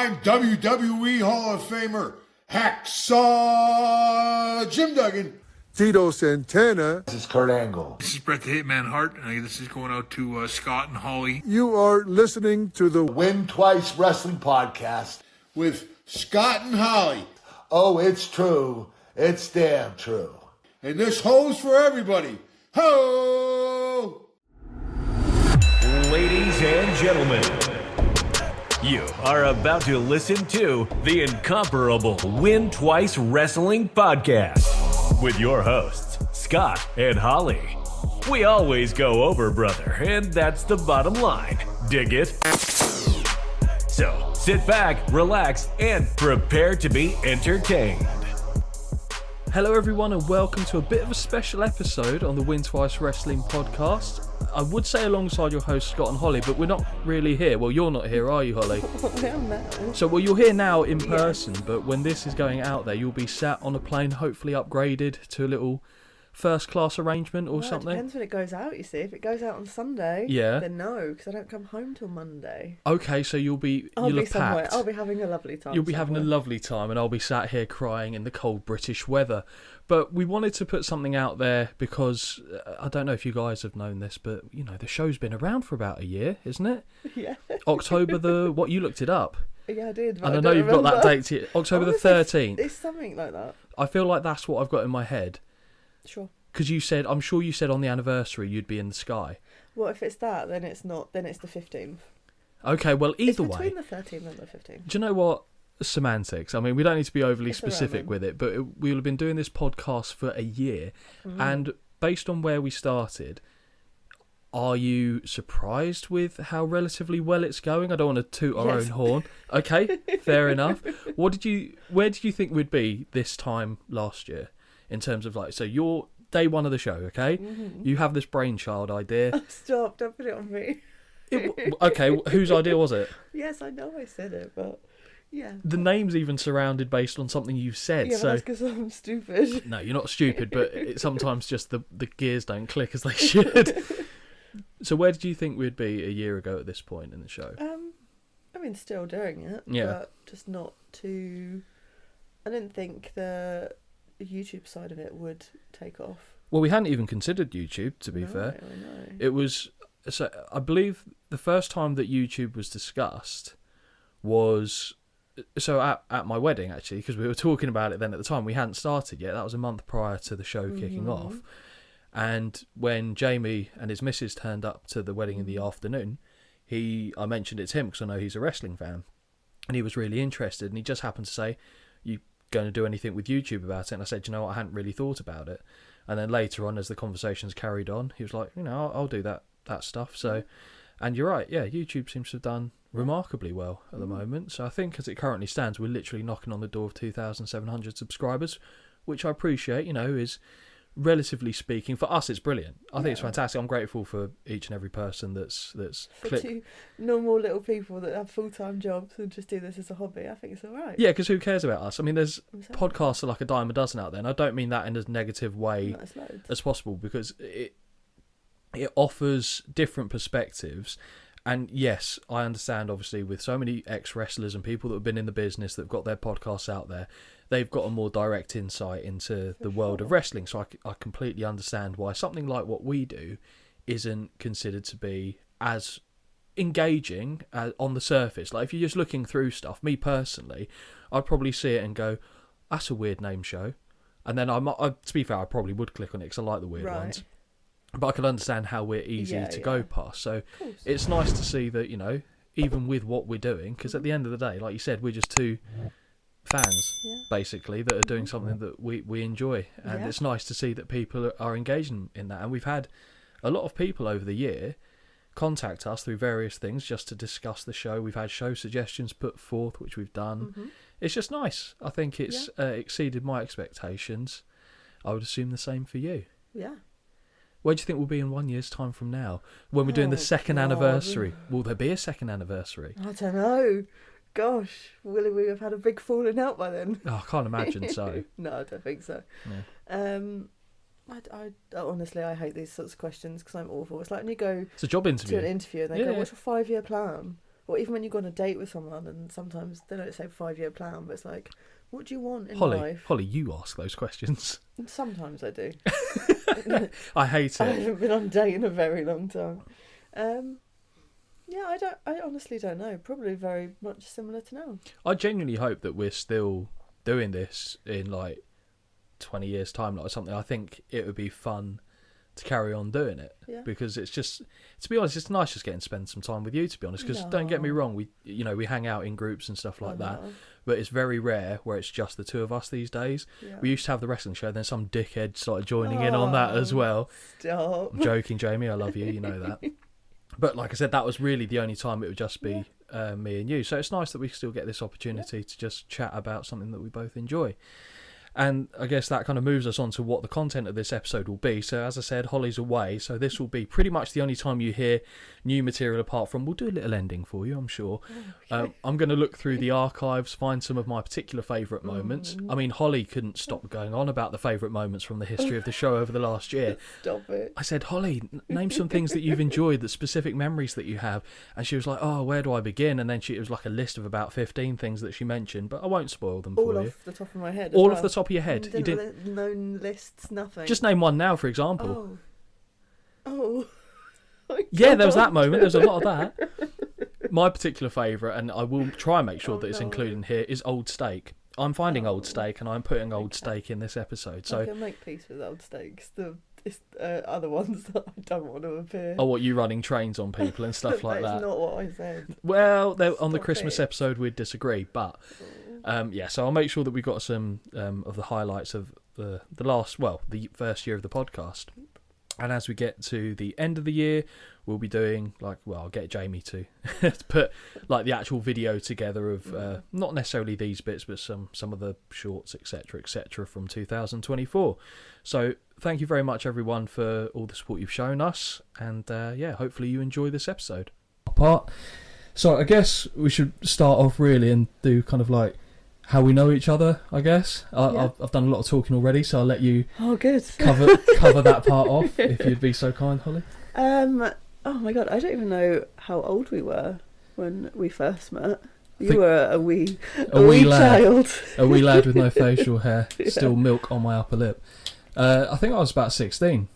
two-time WWE Hall of Famer, Hacksaw Jim Duggan. Tito Santana. This is Kurt Angle. This is Bret the Hitman Hart. This is going out to Scott and Holly. You are listening to the Win Twice Wrestling Podcast With Scott and Holly. Oh, it's true. It's damn true. And this ho's for everybody. Ho! Ladies and gentlemen, you are about to listen to the incomparable Win Twice Wrestling Podcast with your hosts, Scott and Holly. We always go over, brother, and that's the bottom line. Dig it? So sit back, relax, and prepare to be entertained. Hello everyone and welcome to a bit of a special episode on the Win Twice Wrestling Podcast. I would say alongside your host Scott and Holly, but we're not really here. Well, you're not here, are you, Holly? No. So, you're here now in person, but when this is going out there, you'll be sat on a plane, hopefully upgraded to a little first-class arrangement or something. It depends when it goes out, you see. If it goes out on Sunday, then no, because I don't come home till Monday. Okay, so you'll be somewhere. packed. I'll be having a lovely time. You'll be having a lovely time, and I'll be sat here crying in the cold British weather. But we wanted to put something out there because, I don't know if you guys have known this, but, you know, the show's been around for about a year, isn't it? Yeah. October you looked it up. Yeah, I did. And I know you've got that date here. October the 13th. It's something like that. I feel like that's what I've got in my head. Sure. Because I'm sure you said on the anniversary you'd be in the sky. Well, if it's that, then it's not. Then it's the 15th. Okay, well, either way. It's between the 13th and the 15th. Do you know what? Semantics. I mean, we don't need to be overly specific with it, but we'll have been doing this podcast for a year. And based on where we started, are you surprised with how relatively well it's going? I don't want to toot our own horn. Okay, fair enough. Where did you think we'd be this time last year in terms of so you're day one of the show, okay? Mm-hmm. You have this brainchild idea. Oh, stop, don't put it on me. Okay, whose idea was it? Yes, I know I said it, but yeah. The name's even surrounded based on something you've said. Yeah, but that's because I'm stupid. No, you're not stupid, but sometimes just the gears don't click as they should. So where did you think we'd be a year ago at this point in the show? I mean, still doing it, but just not too... I didn't think the YouTube side of it would take off. Well, we hadn't even considered YouTube, to be fair. No. It was... So I believe the first time that YouTube was discussed was... So at my wedding, actually, because we were talking about it then at the time. We hadn't started yet. That was a month prior to the show kicking off. And when Jamie and his missus turned up to the wedding in the afternoon, I mentioned it to him because I know he's a wrestling fan. And he was really interested. And he just happened to say, you going to do anything with YouTube about it? And I said, you know what, I hadn't really thought about it. And then later on, as the conversations carried on, he was like, I'll do that stuff. So, and you're right, yeah, YouTube seems to have done remarkably well at the moment. So I think as it currently stands, we're literally knocking on the door of 2,700 subscribers, which I appreciate, is relatively speaking, for us it's brilliant. I think it's fantastic. I'm grateful for each and every person that's for two normal little people that have full-time jobs and just do this as a hobby. I think it's all right. Yeah, because who cares about us? I mean, there's podcasts are like a dime a dozen out there, and I don't mean that in as negative way as possible, because it offers different perspectives. And yes, I understand, obviously, with so many ex-wrestlers and people that have been in the business that have got their podcasts out there, they've got a more direct insight into the world of wrestling. So I completely understand why something like what we do isn't considered to be as engaging on the surface. Like, if you're just looking through stuff, me personally, I'd probably see it and go, that's a weird name show. And then, to be fair, I probably would click on it because I like the weird ones. But I can understand how we're easy to go past. So it's nice to see that, even with what we're doing, because at the end of the day, like you said, we're just two fans, basically, that are doing something that we enjoy. And it's nice to see that people are engaging in that. And we've had a lot of people over the year contact us through various things just to discuss the show. We've had show suggestions put forth, which we've done. It's just nice. I think it's exceeded my expectations. I would assume the same for you. Yeah. Where do you think we'll be in 1 year's time from now? When we're doing the second anniversary? Will there be a second anniversary? I don't know. Gosh, will we have had a big falling out by then? Oh, I can't imagine so. No, I don't think so. Yeah. I honestly, I hate these sorts of questions because I'm awful. It's like when you go it's a job interview. to an interview and they go, what's your 5-year plan? Or even when you go on a date with someone, and sometimes they don't say 5-year plan, but it's like, what do you want in life? Holly, you ask those questions. Sometimes I do. I hate it. I haven't been on a date in a very long time. Yeah, I honestly don't know. Probably very much similar to now. I genuinely hope that we're still doing this in like 20 years' time, or something. I think it would be fun to carry on doing it, because it's just, to be honest, it's nice just getting to spend some time with you, to be honest, because don't get me wrong, we hang out in groups and stuff like that, but it's very rare where it's just the two of us these days. We used to have the wrestling show, then some dickhead started joining in on that as well. Stop. I'm joking, Jamie, I love you, you know that. But like I said, that was really the only time it would just be me and you, so it's nice that we still get this opportunity to just chat about something that we both enjoy. And I guess that kind of moves us on to what the content of this episode will be. So as I said, Holly's away, so this will be pretty much the only time you hear new material, apart from, we'll do a little ending for you, I'm sure. Okay. I'm going to look through the archives, find some of my particular favourite moments. I mean, Holly couldn't stop going on about the favourite moments from the history of the show over the last year. Stop it. I said, Holly, name some things that you've enjoyed, the specific memories that you have. And she was like, oh, where do I begin? And then it was like a list of about 15 things that she mentioned, but I won't spoil them for you. All off the top of my head. All off the top of your head. You didn't known lists, nothing. Just name one now, for example. Oh. Yeah, there was that moment. There's a lot of that. My particular favourite, and I will try and make sure that it's included in here, is Old Steak. I'm finding Old Steak, and I'm putting Old Steak in this episode. So I can make peace with Old Steaks. It's other ones that I don't want to appear. Oh, what, you running trains on people and stuff like that? That's not what I said. Well, on the Christmas episode we'd disagree, but so I'll make sure that we got some of the highlights of the first year of the podcast. And as we get to the end of the year, we'll be doing I'll get Jamie to put like the actual video together of not necessarily these bits, but some of the shorts, etc., from 2024. So thank you very much, everyone, for all the support you've shown us, and hopefully you enjoy this episode. So I guess we should start off really and do kind of like how we know each other, I guess. I've done a lot of talking already, so I'll let you cover that part off, if you'd be so kind, Holly. Oh my god, I don't even know how old we were when we first met. You were a wee lad, child. A wee lad with no facial hair, still milk on my upper lip. I think I was about 16,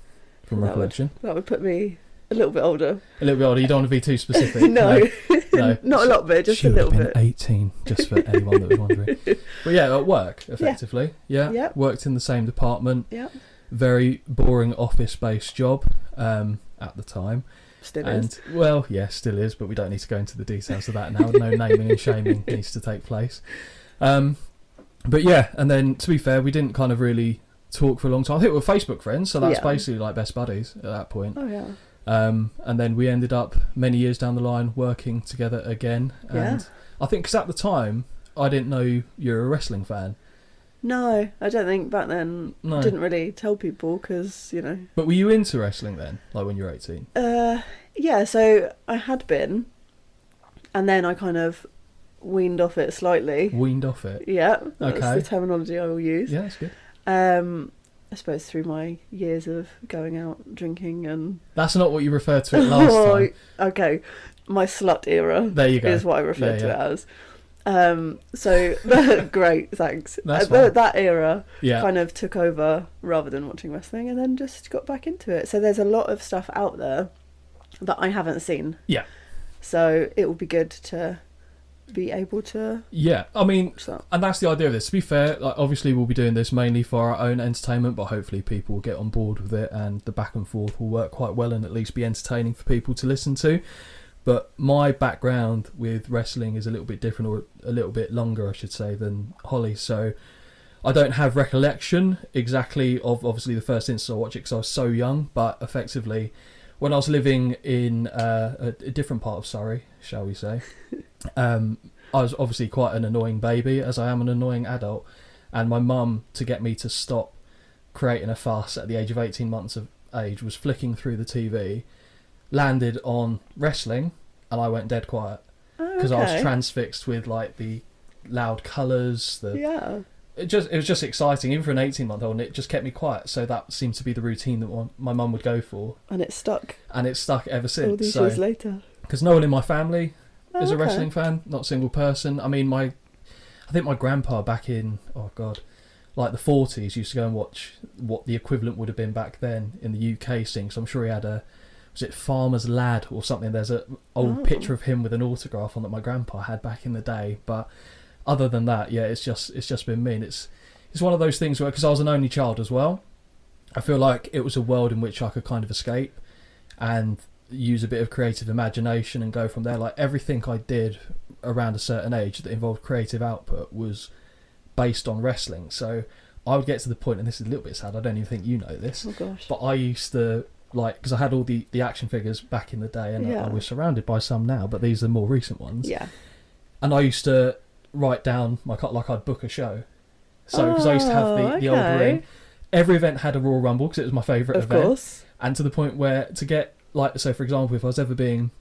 from recollection. That would put me a little bit older. A little bit older, you don't want to be too specific. No. No. Not a lot bit, just she a little been bit. 18, just for anyone that was wondering. But yeah, at work, effectively. Yeah. Yep. Worked in the same department. Yeah. Very boring office-based job at the time. Still is. Well, yeah, still is, but we don't need to go into the details of that now. No naming and shaming needs to take place. But yeah, and then to be fair, we didn't kind of really talk for a long time. I think we were Facebook friends, so that's basically like best buddies at that point. Oh yeah. And then we ended up many years down the line working together again. And I think because at the time I didn't know you were a wrestling fan. No, I don't think back then. No. Didn't really tell people because But were you into wrestling then, like when you were 18? Yeah. So I had been, and then I kind of weaned off it slightly. Weaned off it. Yeah. That's okay. the terminology I will use. Yeah, that's good. I suppose through my years of going out drinking and... That's not what you referred to it last time. Okay, my slut era. There you go. Is what I referred to it as. So great, thanks. That's fine. That era kind of took over rather than watching wrestling, and then just got back into it. So there's a lot of stuff out there that I haven't seen. Yeah. So it will be good to be able to... Yeah, I mean, and that's the idea of this. To be fair, like, obviously we'll be doing this mainly for our own entertainment, but hopefully people will get on board with it, and the back and forth will work quite well and at least be entertaining for people to listen to. But my background with wrestling is a little bit different, or a little bit longer, I should say, than Holly. So I don't have recollection exactly of obviously the first instance I watched it because I was so young, but effectively when I was living in a different part of Surrey, shall we say, I was obviously quite an annoying baby, as I am an annoying adult, and my mum, to get me to stop creating a fuss at the age of 18 months of age, was flicking through the TV, landed on wrestling, and I went dead quiet because I was transfixed with like the loud colours. It was just exciting, even for an 18-month-old, and it just kept me quiet. So that seemed to be the routine that my mum would go for, and it stuck. And it's stuck ever since. All these years later, because no one in my family is a wrestling fan, not a single person. I mean, I think my grandpa back in, like the 40s used to go and watch what the equivalent would have been back then in the UK scene. So I'm sure he had was it Farmer's Lad or something? There's an old picture of him with an autograph on that my grandpa had back in the day. But other than that, yeah, it's just been me. And it's one of those things where, because I was an only child as well, I feel like it was a world in which I could kind of escape and use a bit of creative imagination and go from there. Like everything I did around a certain age that involved creative output was based on wrestling. So I would get to the point, and this is a little bit sad, I don't even think you know this, but I used to, like, because I had all the action figures back in the day, and I was surrounded by some now, but these are the more recent ones. Yeah. And I used to write down, like I'd book a show. So, because I used to have the old ring. Every event had a Royal Rumble, because it was my favourite event. Of course. And to the point where, to get, like, so for example, if I was ever being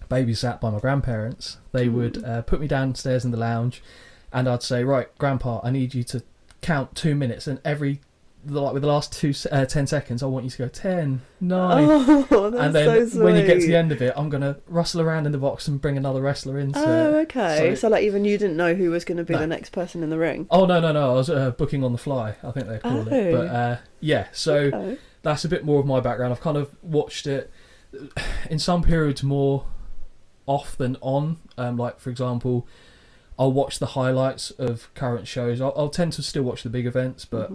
babysat by my grandparents, they would put me downstairs in the lounge, and I'd say, right, Grandpa, I need you to count 2 minutes, and with the last 10 seconds, I want you to go 10, 9, and then when you get to the end of it, I'm going to rustle around in the box and bring another wrestler into it. Oh, okay. So like even you didn't know who was going to be the next person in the ring? Oh, no. I was booking on the fly, I think they call it. But yeah, so that's a bit more of my background. I've kind of watched it in some periods more off than on. Like, for example, I'll watch the highlights of current shows. I'll tend to still watch the big events, but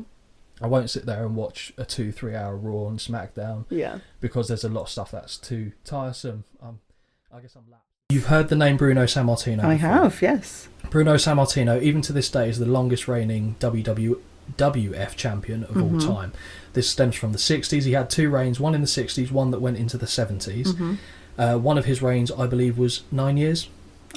I won't sit there and watch a 2-3 hour Raw and SmackDown. Yeah. Because there's a lot of stuff that's too tiresome. I guess I'm lapped. You've heard the name Bruno Sammartino before. I have, yes. Bruno Sammartino, even to this day, is the longest reigning WWF champion of all time. This stems from the 60s. He had 2 reigns, one in the 60s, one that went into the 70s. One of his reigns, I believe, was 9 years.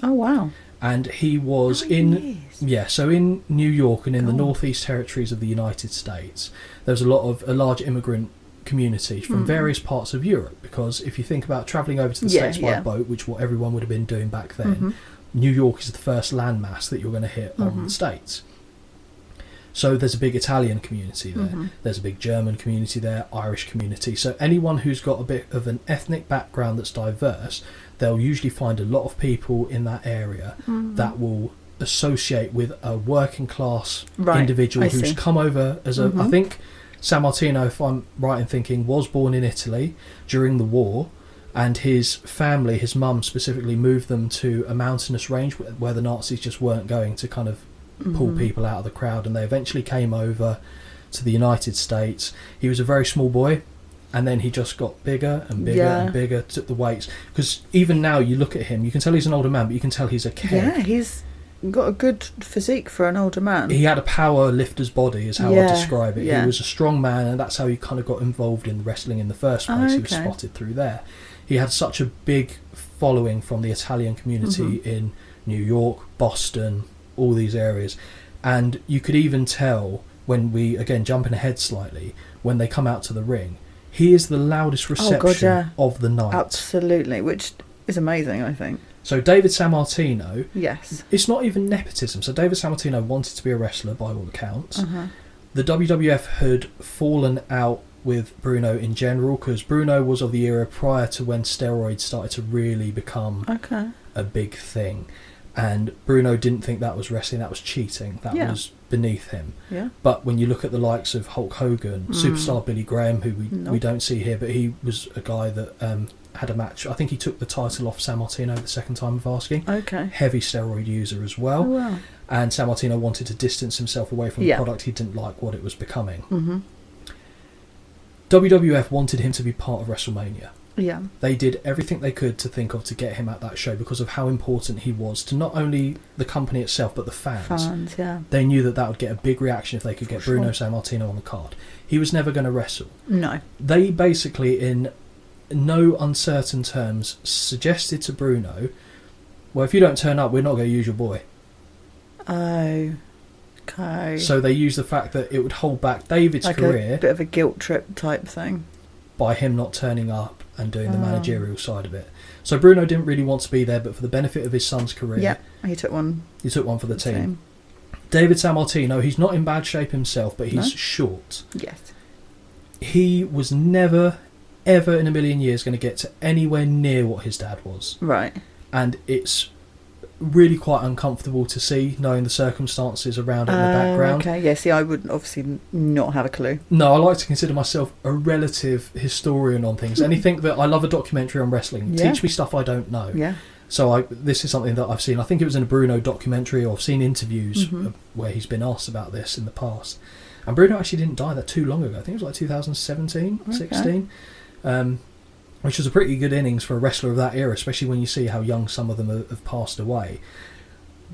Oh, wow. And he was in New York and in the Northeast Territories of the United States, there was a large immigrant community from various parts of Europe, because if you think about travelling over to the States by boat, which what everyone would have been doing back then, New York is the first landmass that you're going to hit on the States. So there's a big Italian community there, there's a big German community there, Irish community. So anyone who's got a bit of an ethnic background that's diverse, they'll usually find a lot of people in that area that will associate with a working class individual who's come over as a, I think Sammartino, if I'm right in thinking, was born in Italy during the war, and his family, his mum specifically, moved them to a mountainous range where the Nazis just weren't going to kind of pull people out of the crowd, and they eventually came over to the United States. He was a very small boy, and then he just got bigger and bigger and bigger, took the weights, because even now you look at him, you can tell he's an older man, but you can tell he's a keg. Yeah, he's got a good physique for an older man. He had a power lifter's body, is how I describe it. He was a strong man, and that's how he kind of got involved in wrestling in the first place. He was spotted through there. He had such a big following from the Italian community in New York, Boston, all these areas, and you could even tell when we, again jumping ahead slightly, when they come out to the ring, he is the loudest reception of the night. Absolutely, which is amazing, I think. So David Sammartino, yes, it's not even nepotism. So David Sammartino wanted to be a wrestler by all accounts. The WWF had fallen out with Bruno in general, because Bruno was of the era prior to when steroids started to really become a big thing. And Bruno didn't think that was wrestling, that was cheating, that was beneath him. Yeah. But when you look at the likes of Hulk Hogan, superstar Billy Graham, who we don't see here, but he was a guy that had a match. I think he took the title off Sammartino the second time of asking. Heavy steroid user as well. Oh, wow. And Sammartino wanted to distance himself away from the product. He didn't like what it was becoming. WWF wanted him to be part of WrestleMania. Yeah. They did everything they could to think of to get him at that show, because of how important he was to not only the company itself but the fans. They knew that would get a big reaction if they could get Bruno Sammartino on the card. He was never going to wrestle. No. They basically, in no uncertain terms, suggested to Bruno, well, if you don't turn up, we're not going to use your boy. Oh, okay. So they used the fact that it would hold back David's career. A bit of a guilt trip type thing. By him not turning up and doing the managerial side of it. So Bruno didn't really want to be there, but for the benefit of his son's career, he took one. He took one for the team. David Sammartino, he's not in bad shape himself, but he's short. Yes. He was never, ever in a million years going to get to anywhere near what his dad was. Right. And it's really quite uncomfortable to see, knowing the circumstances around it in the background. Okay, yeah, see, I would obviously not have a clue. No, I like to consider myself a relative historian on things. Anything that I love a documentary on wrestling. Yeah. Teach me stuff I don't know. Yeah. So this is something that I've seen. I think it was in a Bruno documentary, or I've seen interviews where he's been asked about this in the past. And Bruno actually didn't die that too long ago. I think it was like 2017, 16. Which was a pretty good innings for a wrestler of that era, especially when you see how young some of them have passed away.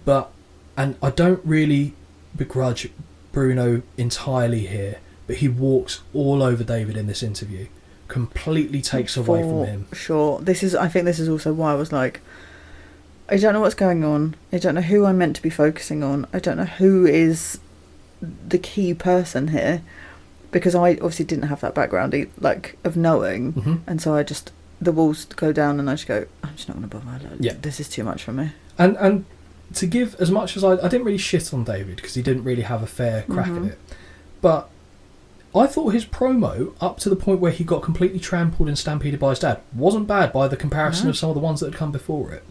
And I don't really begrudge Bruno entirely here, but he walks all over David in this interview. Completely takes away from him. Sure. I think this is also why I was like, I don't know what's going on. I don't know who I'm meant to be focusing on. I don't know who is the key person here. Because I obviously didn't have that background, of knowing, and so the walls go down, and I just go, I'm just not going to bother. This is too much for me. And to give as much as I didn't really shit on David because he didn't really have a fair crack at it, but I thought his promo up to the point where he got completely trampled and stampeded by his dad wasn't bad by the comparison of some of the ones that had come before it.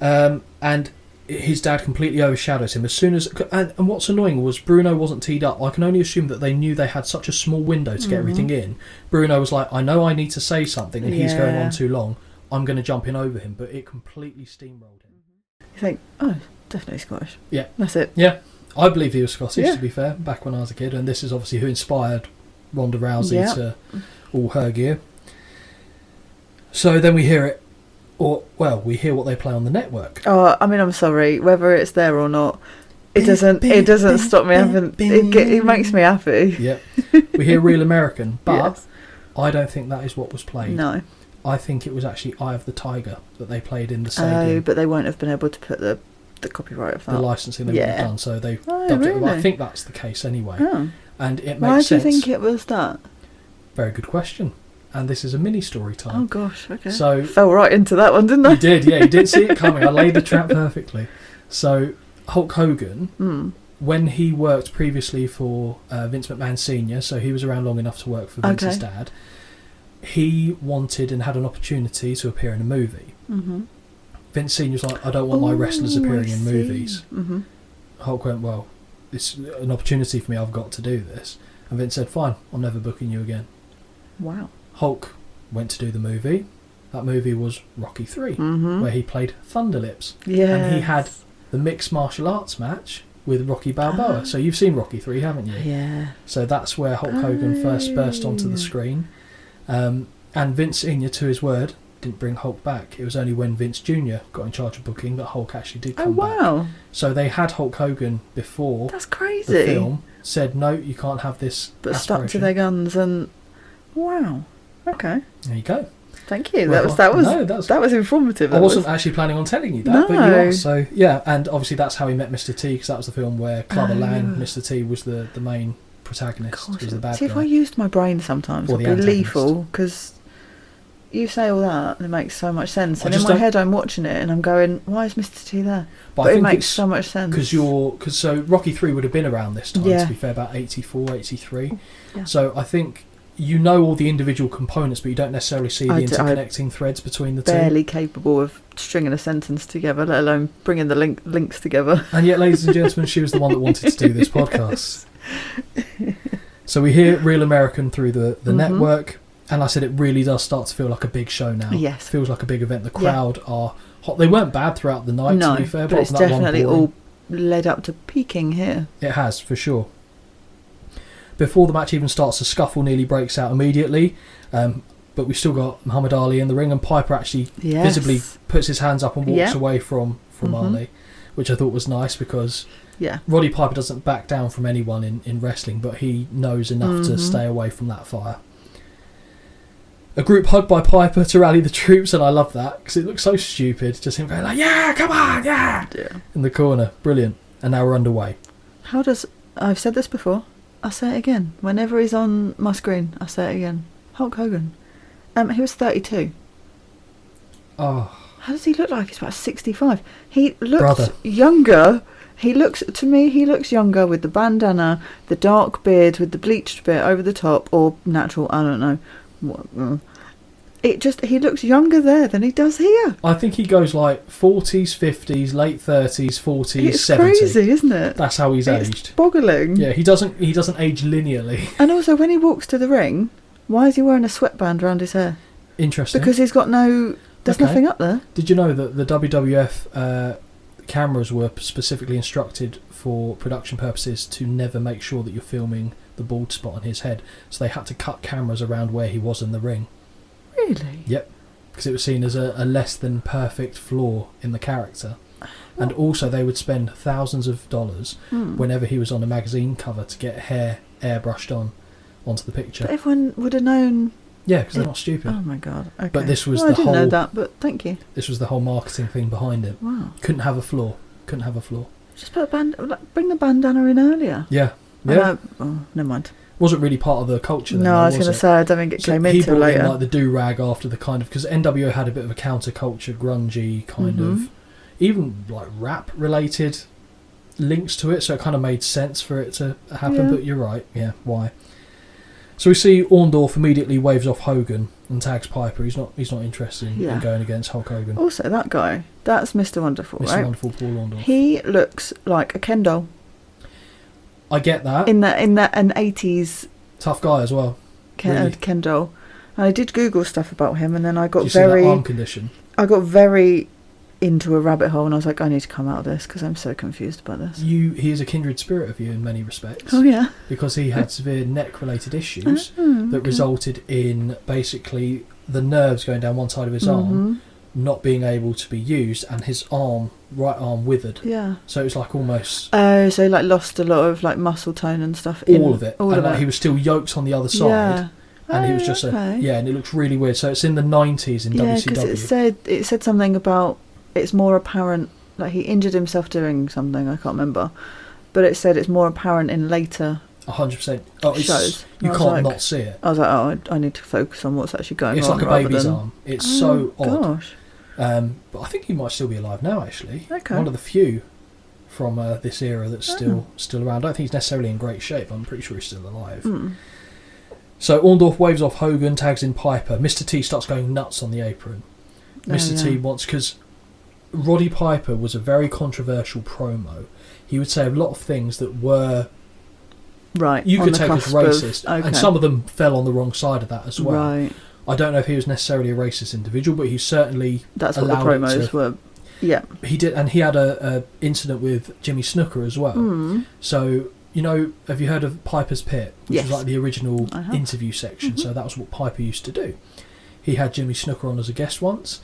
And his dad completely overshadows him as soon as... And what's annoying was Bruno wasn't teed up. I can only assume that they knew they had such a small window to get everything in. Bruno was like, I know I need to say something, and he's going on too long. I'm going to jump in over him. But it completely steamrolled him. You think, oh, definitely Scottish. Yeah. That's it. Yeah. I believe he was Scottish, to be fair, back when I was a kid. And this is obviously who inspired Ronda Rousey to all her gear. So then we hear it. We hear what they play on the network. Oh, I mean, I'm sorry, whether it's there or not, it doesn't stop me having. It makes me happy. Yeah, we hear Real American, but I don't think that is what was played. No, I think it was actually Eye of the Tiger that they played in the stadium. Oh, but they won't have been able to put the copyright of that. The licensing they would have done, so they dubbed really? it. Well, I think that's the case anyway. Oh. And it makes Why do sense. you think it was that? Very good question. And this is a mini story time. Oh gosh, okay. So fell right into that one, didn't I? You did, yeah. You did see it coming. I laid the trap perfectly. So Hulk Hogan, when he worked previously for Vince McMahon Sr., so he was around long enough to work for Vince's dad, he wanted and had an opportunity to appear in a movie. Vince Sr. was like, I don't want my wrestlers appearing in movies. Hulk went, well, it's an opportunity for me. I've got to do this. And Vince said, fine, I'm never booking you again. Wow. Hulk went to do the movie. That movie was Rocky 3, where he played Thunderlips. Yeah. And he had the mixed martial arts match with Rocky Balboa. So you've seen Rocky 3, haven't you? Yeah. So that's where Hulk Hogan first burst onto the screen. And Vince Sr., to his word, didn't bring Hulk back. It was only when Vince Jr. got in charge of booking that Hulk actually did come back. So they had Hulk Hogan before That's crazy. the film, said, no, you can't have this But stuck to their guns and... Wow. Okay. There you go. Thank you. Well, that was informative. I wasn't actually planning on telling you that, but you are. So yeah, and obviously that's how he met Mr. T, because that was the film where Clubber Lang, Mr. T, was the main protagonist, was the bad See, guy. if I used my brain sometimes, Or I'd the be antagonist. lethal, because you say all that and it makes so much sense. And in my head, I'm watching it and I'm going, why is Mr. T there? But it makes so much sense. Because so Rocky 3 would have been around this time, to be fair, about 84, 83. Yeah. So I think you know all the individual components, but you don't necessarily see the interconnecting threads between the two. Barely capable of stringing a sentence together, let alone bringing the links together. And yet, ladies and gentlemen, she was the one that wanted to do this podcast. So we hear Real American through the network, and I said it really does start to feel like a big show now. Yes. It feels like a big event. The crowd are hot. They weren't bad throughout the night, to be fair. But it's definitely all led up to peaking here. It has, for sure. Before the match even starts, a scuffle nearly breaks out immediately. But we've still got Muhammad Ali in the ring, and Piper actually visibly puts his hands up and walks away from Ali, which I thought was nice, because Roddy Piper doesn't back down from anyone in wrestling, but he knows enough to stay away from that fire. A group hug by Piper to rally the troops, and I love that, because it looks so stupid. Just him going like, yeah, come on, yeah, in the corner. Brilliant. And now we're underway. I've said this before, I'll say it again. Whenever he's on my screen, I'll say it again. Hulk Hogan. He was 32. Oh. How does he look like? He's about 65. He looks younger. He looks younger with the bandana, the dark beard with the bleached bit over the top, or natural, I don't know. he looks younger there than he does here. I think he goes like 40s, 50s, late 30s, 40s, It's 70s. crazy, isn't it? That's how he's It's aged. boggling. Yeah, he doesn't age linearly. And also, when he walks to the ring, why is he wearing a sweatband around his hair? Interesting. Because he's got there's nothing up there. Did you know that the WWF cameras were specifically instructed for production purposes to never make sure that you're filming the bald spot on his head? So they had to cut cameras around where he was in the ring. Really? Yep. Because it was seen as a less than perfect flaw in the character. And also they would spend thousands of dollars whenever he was on a magazine cover to get hair airbrushed onto the picture. But everyone would have known. Yeah, because they're not stupid. Oh my god. Okay. But this was I the didn't whole. know that, but thank you. This was the whole marketing thing behind it. Wow. Couldn't have a flaw. Just put bring the bandana in earlier. Yeah. I Yeah. know- oh, never mind. Wasn't really part of the culture then, No, though, I was was going to it? say, I don't think it So came he in till brought later. in like the do-rag after the kind of, because NWO had a bit of a counterculture, grungy kind of, even like rap related links to it, so it kind of made sense for it to happen. Yeah. But you're right, yeah, why? So we see Orndorff immediately waves off Hogan and tags Piper. He's not interested in going against Hulk Hogan. Also, that guy, that's Mr. Wonderful, Mr. right? Wonderful Paul Orndorff. He looks like a Ken doll I get that. in an 80s Tough guy as well. Really. Ken doll. And I did Google stuff about him, and then I Did got you see that arm condition? very into a rabbit hole, and I was like, I need to come out of this because I'm so confused about this. He is a kindred spirit of you in many respects. Oh yeah. Because he had severe neck-related issues that resulted in basically the nerves going down one side of his arm not being able to be used, and his right arm withered. Yeah. So it was like almost Oh, so he like lost a lot of like muscle tone and stuff. all of it. All and of like, it. he was still yoked on the other side. Yeah. And he was just and it looks really weird. So it's in the 90s in Yeah, because WCW. it said something about it's more apparent, like he injured himself doing something, I can't remember, but it said it's more apparent in later 100%. Oh, it's, shows. you I was can't like- not see it. I was like, oh, I need to focus on what's actually going It's on. like a rather baby's than- arm. It's so odd. Gosh. But I think he might still be alive now, actually. Okay. One of the few from this era that's still around. I don't think he's necessarily in great shape. I'm pretty sure he's still alive. So Orndorff waves off Hogan, tags in Piper. Mr. T starts going nuts on the apron. Mr. T wants, because Roddy Piper was a very controversial promo. He would say a lot of things that were Right. you on could the take as cusp of- racist, okay. and some of them fell on the wrong side of that as well. Right. I don't know if he was necessarily a racist individual, but he certainly That's what the allowed it promos to- were. Yeah. He did, and he had a incident with Jimmy Snooker as well. So, you know, have you heard of Piper's Pit, which Yes. was like the original I have. interview section? So that was what Piper used to do. He had Jimmy Snooker on as a guest once,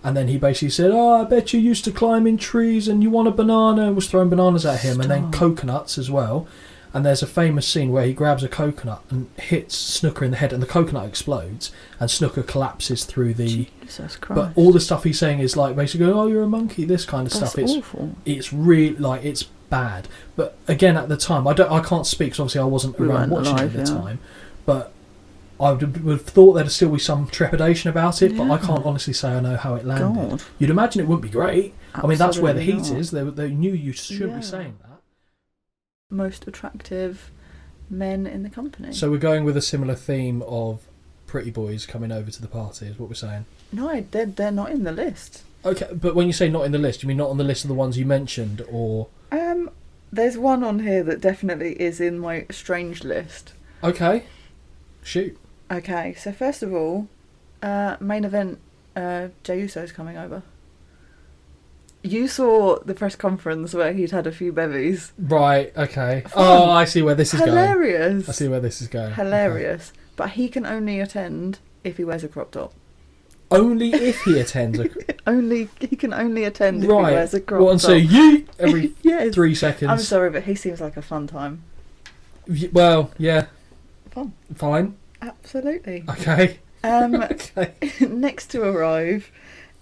and then he basically said, "Oh, I bet you used to climb in trees and you want a banana," and was throwing bananas at him, and then coconuts as well. And there's a famous scene where he grabs a coconut and hits Snooker in the head, and the coconut explodes, and Snooker collapses through the. Jesus Christ. But all the stuff he's saying is like basically, "Oh, you're a monkey," this kind of That's stuff. It's awful. it's really like it's bad. But again, at the time, I can't speak because obviously I wasn't We around weren't watching alive, it at the yeah. time. But I would have thought there'd still be some trepidation about it. But I Yeah. can't honestly say I know how it landed. God. You'd imagine it wouldn't be great. I mean, that's where the heat Absolutely not. is. They knew you shouldn't Yeah. be saying that. Most attractive men in the company. So we're going with a similar theme of pretty boys coming over to the party, is what we're saying. No, they're not in the list. Okay, but when you say not in the list, you mean not on the list of the ones you mentioned, or... There's one on here that definitely is in my strange list. Okay, shoot. Okay, so first of all, main event, Jey Uso's coming over. You saw the press conference where he'd had a few bevies. Right, okay. Fun. Oh, I see where this is going. Hilarious. I see where this is going. Hilarious. But he can only attend if he wears a crop top. Only if he attends a... He can only attend if he Right. wears a crop Well, top. and so you every Yes. 3 seconds. I'm sorry, but he seems like a fun time. Well, yeah. Fun. Fine. Absolutely. Okay. Okay. Next to arrive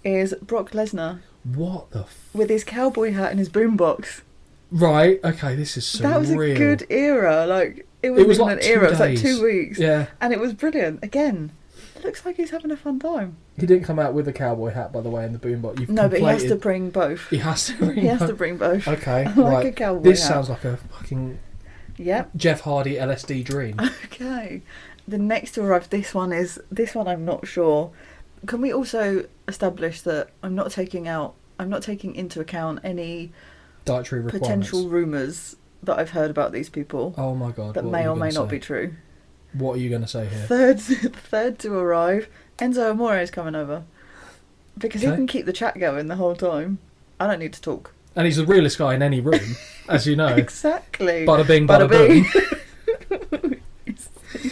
is Brock Lesnar What the... with his cowboy hat and his boombox. Right, okay, this is so That was real. a good era. Like it was wasn't like an 2 era. It was like days. 2 weeks. Yeah. And it was brilliant. Again, it looks like he's having a fun time. He didn't come out with a cowboy hat, by the way, in the boombox. You've No, but he has to conflated- bring both. He has to bring He has both. to bring both. Okay, Like right. a cowboy This hat. sounds like a fucking Yep. Jeff Hardy LSD dream. Okay. The next to arrive, this one I'm not sure. can we also establish that I'm not taking into account any Dietary requirements. potential rumours that I've heard about these people Oh my god. that what may are you or may gonna not say? be true. What are you going to say here? Third to arrive, Enzo Amore is coming over. Because he Okay. can keep the chat going the whole time. I don't need to talk. And he's the realest guy in any room, as you know. Exactly. Bada bing, bada boom.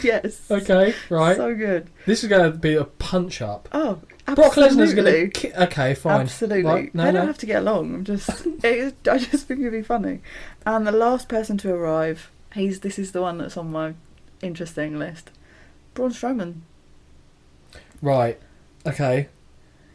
Yes. Okay, right. So good. This is going to be a punch up. Oh, Brock absolutely. Lesnar's going to. Okay, fine. Absolutely. Right, no, they don't no. have to get along. I just think it'd be funny. And the last person to arrive, this is the one that's on my interesting list. Braun Strowman. Right. Okay.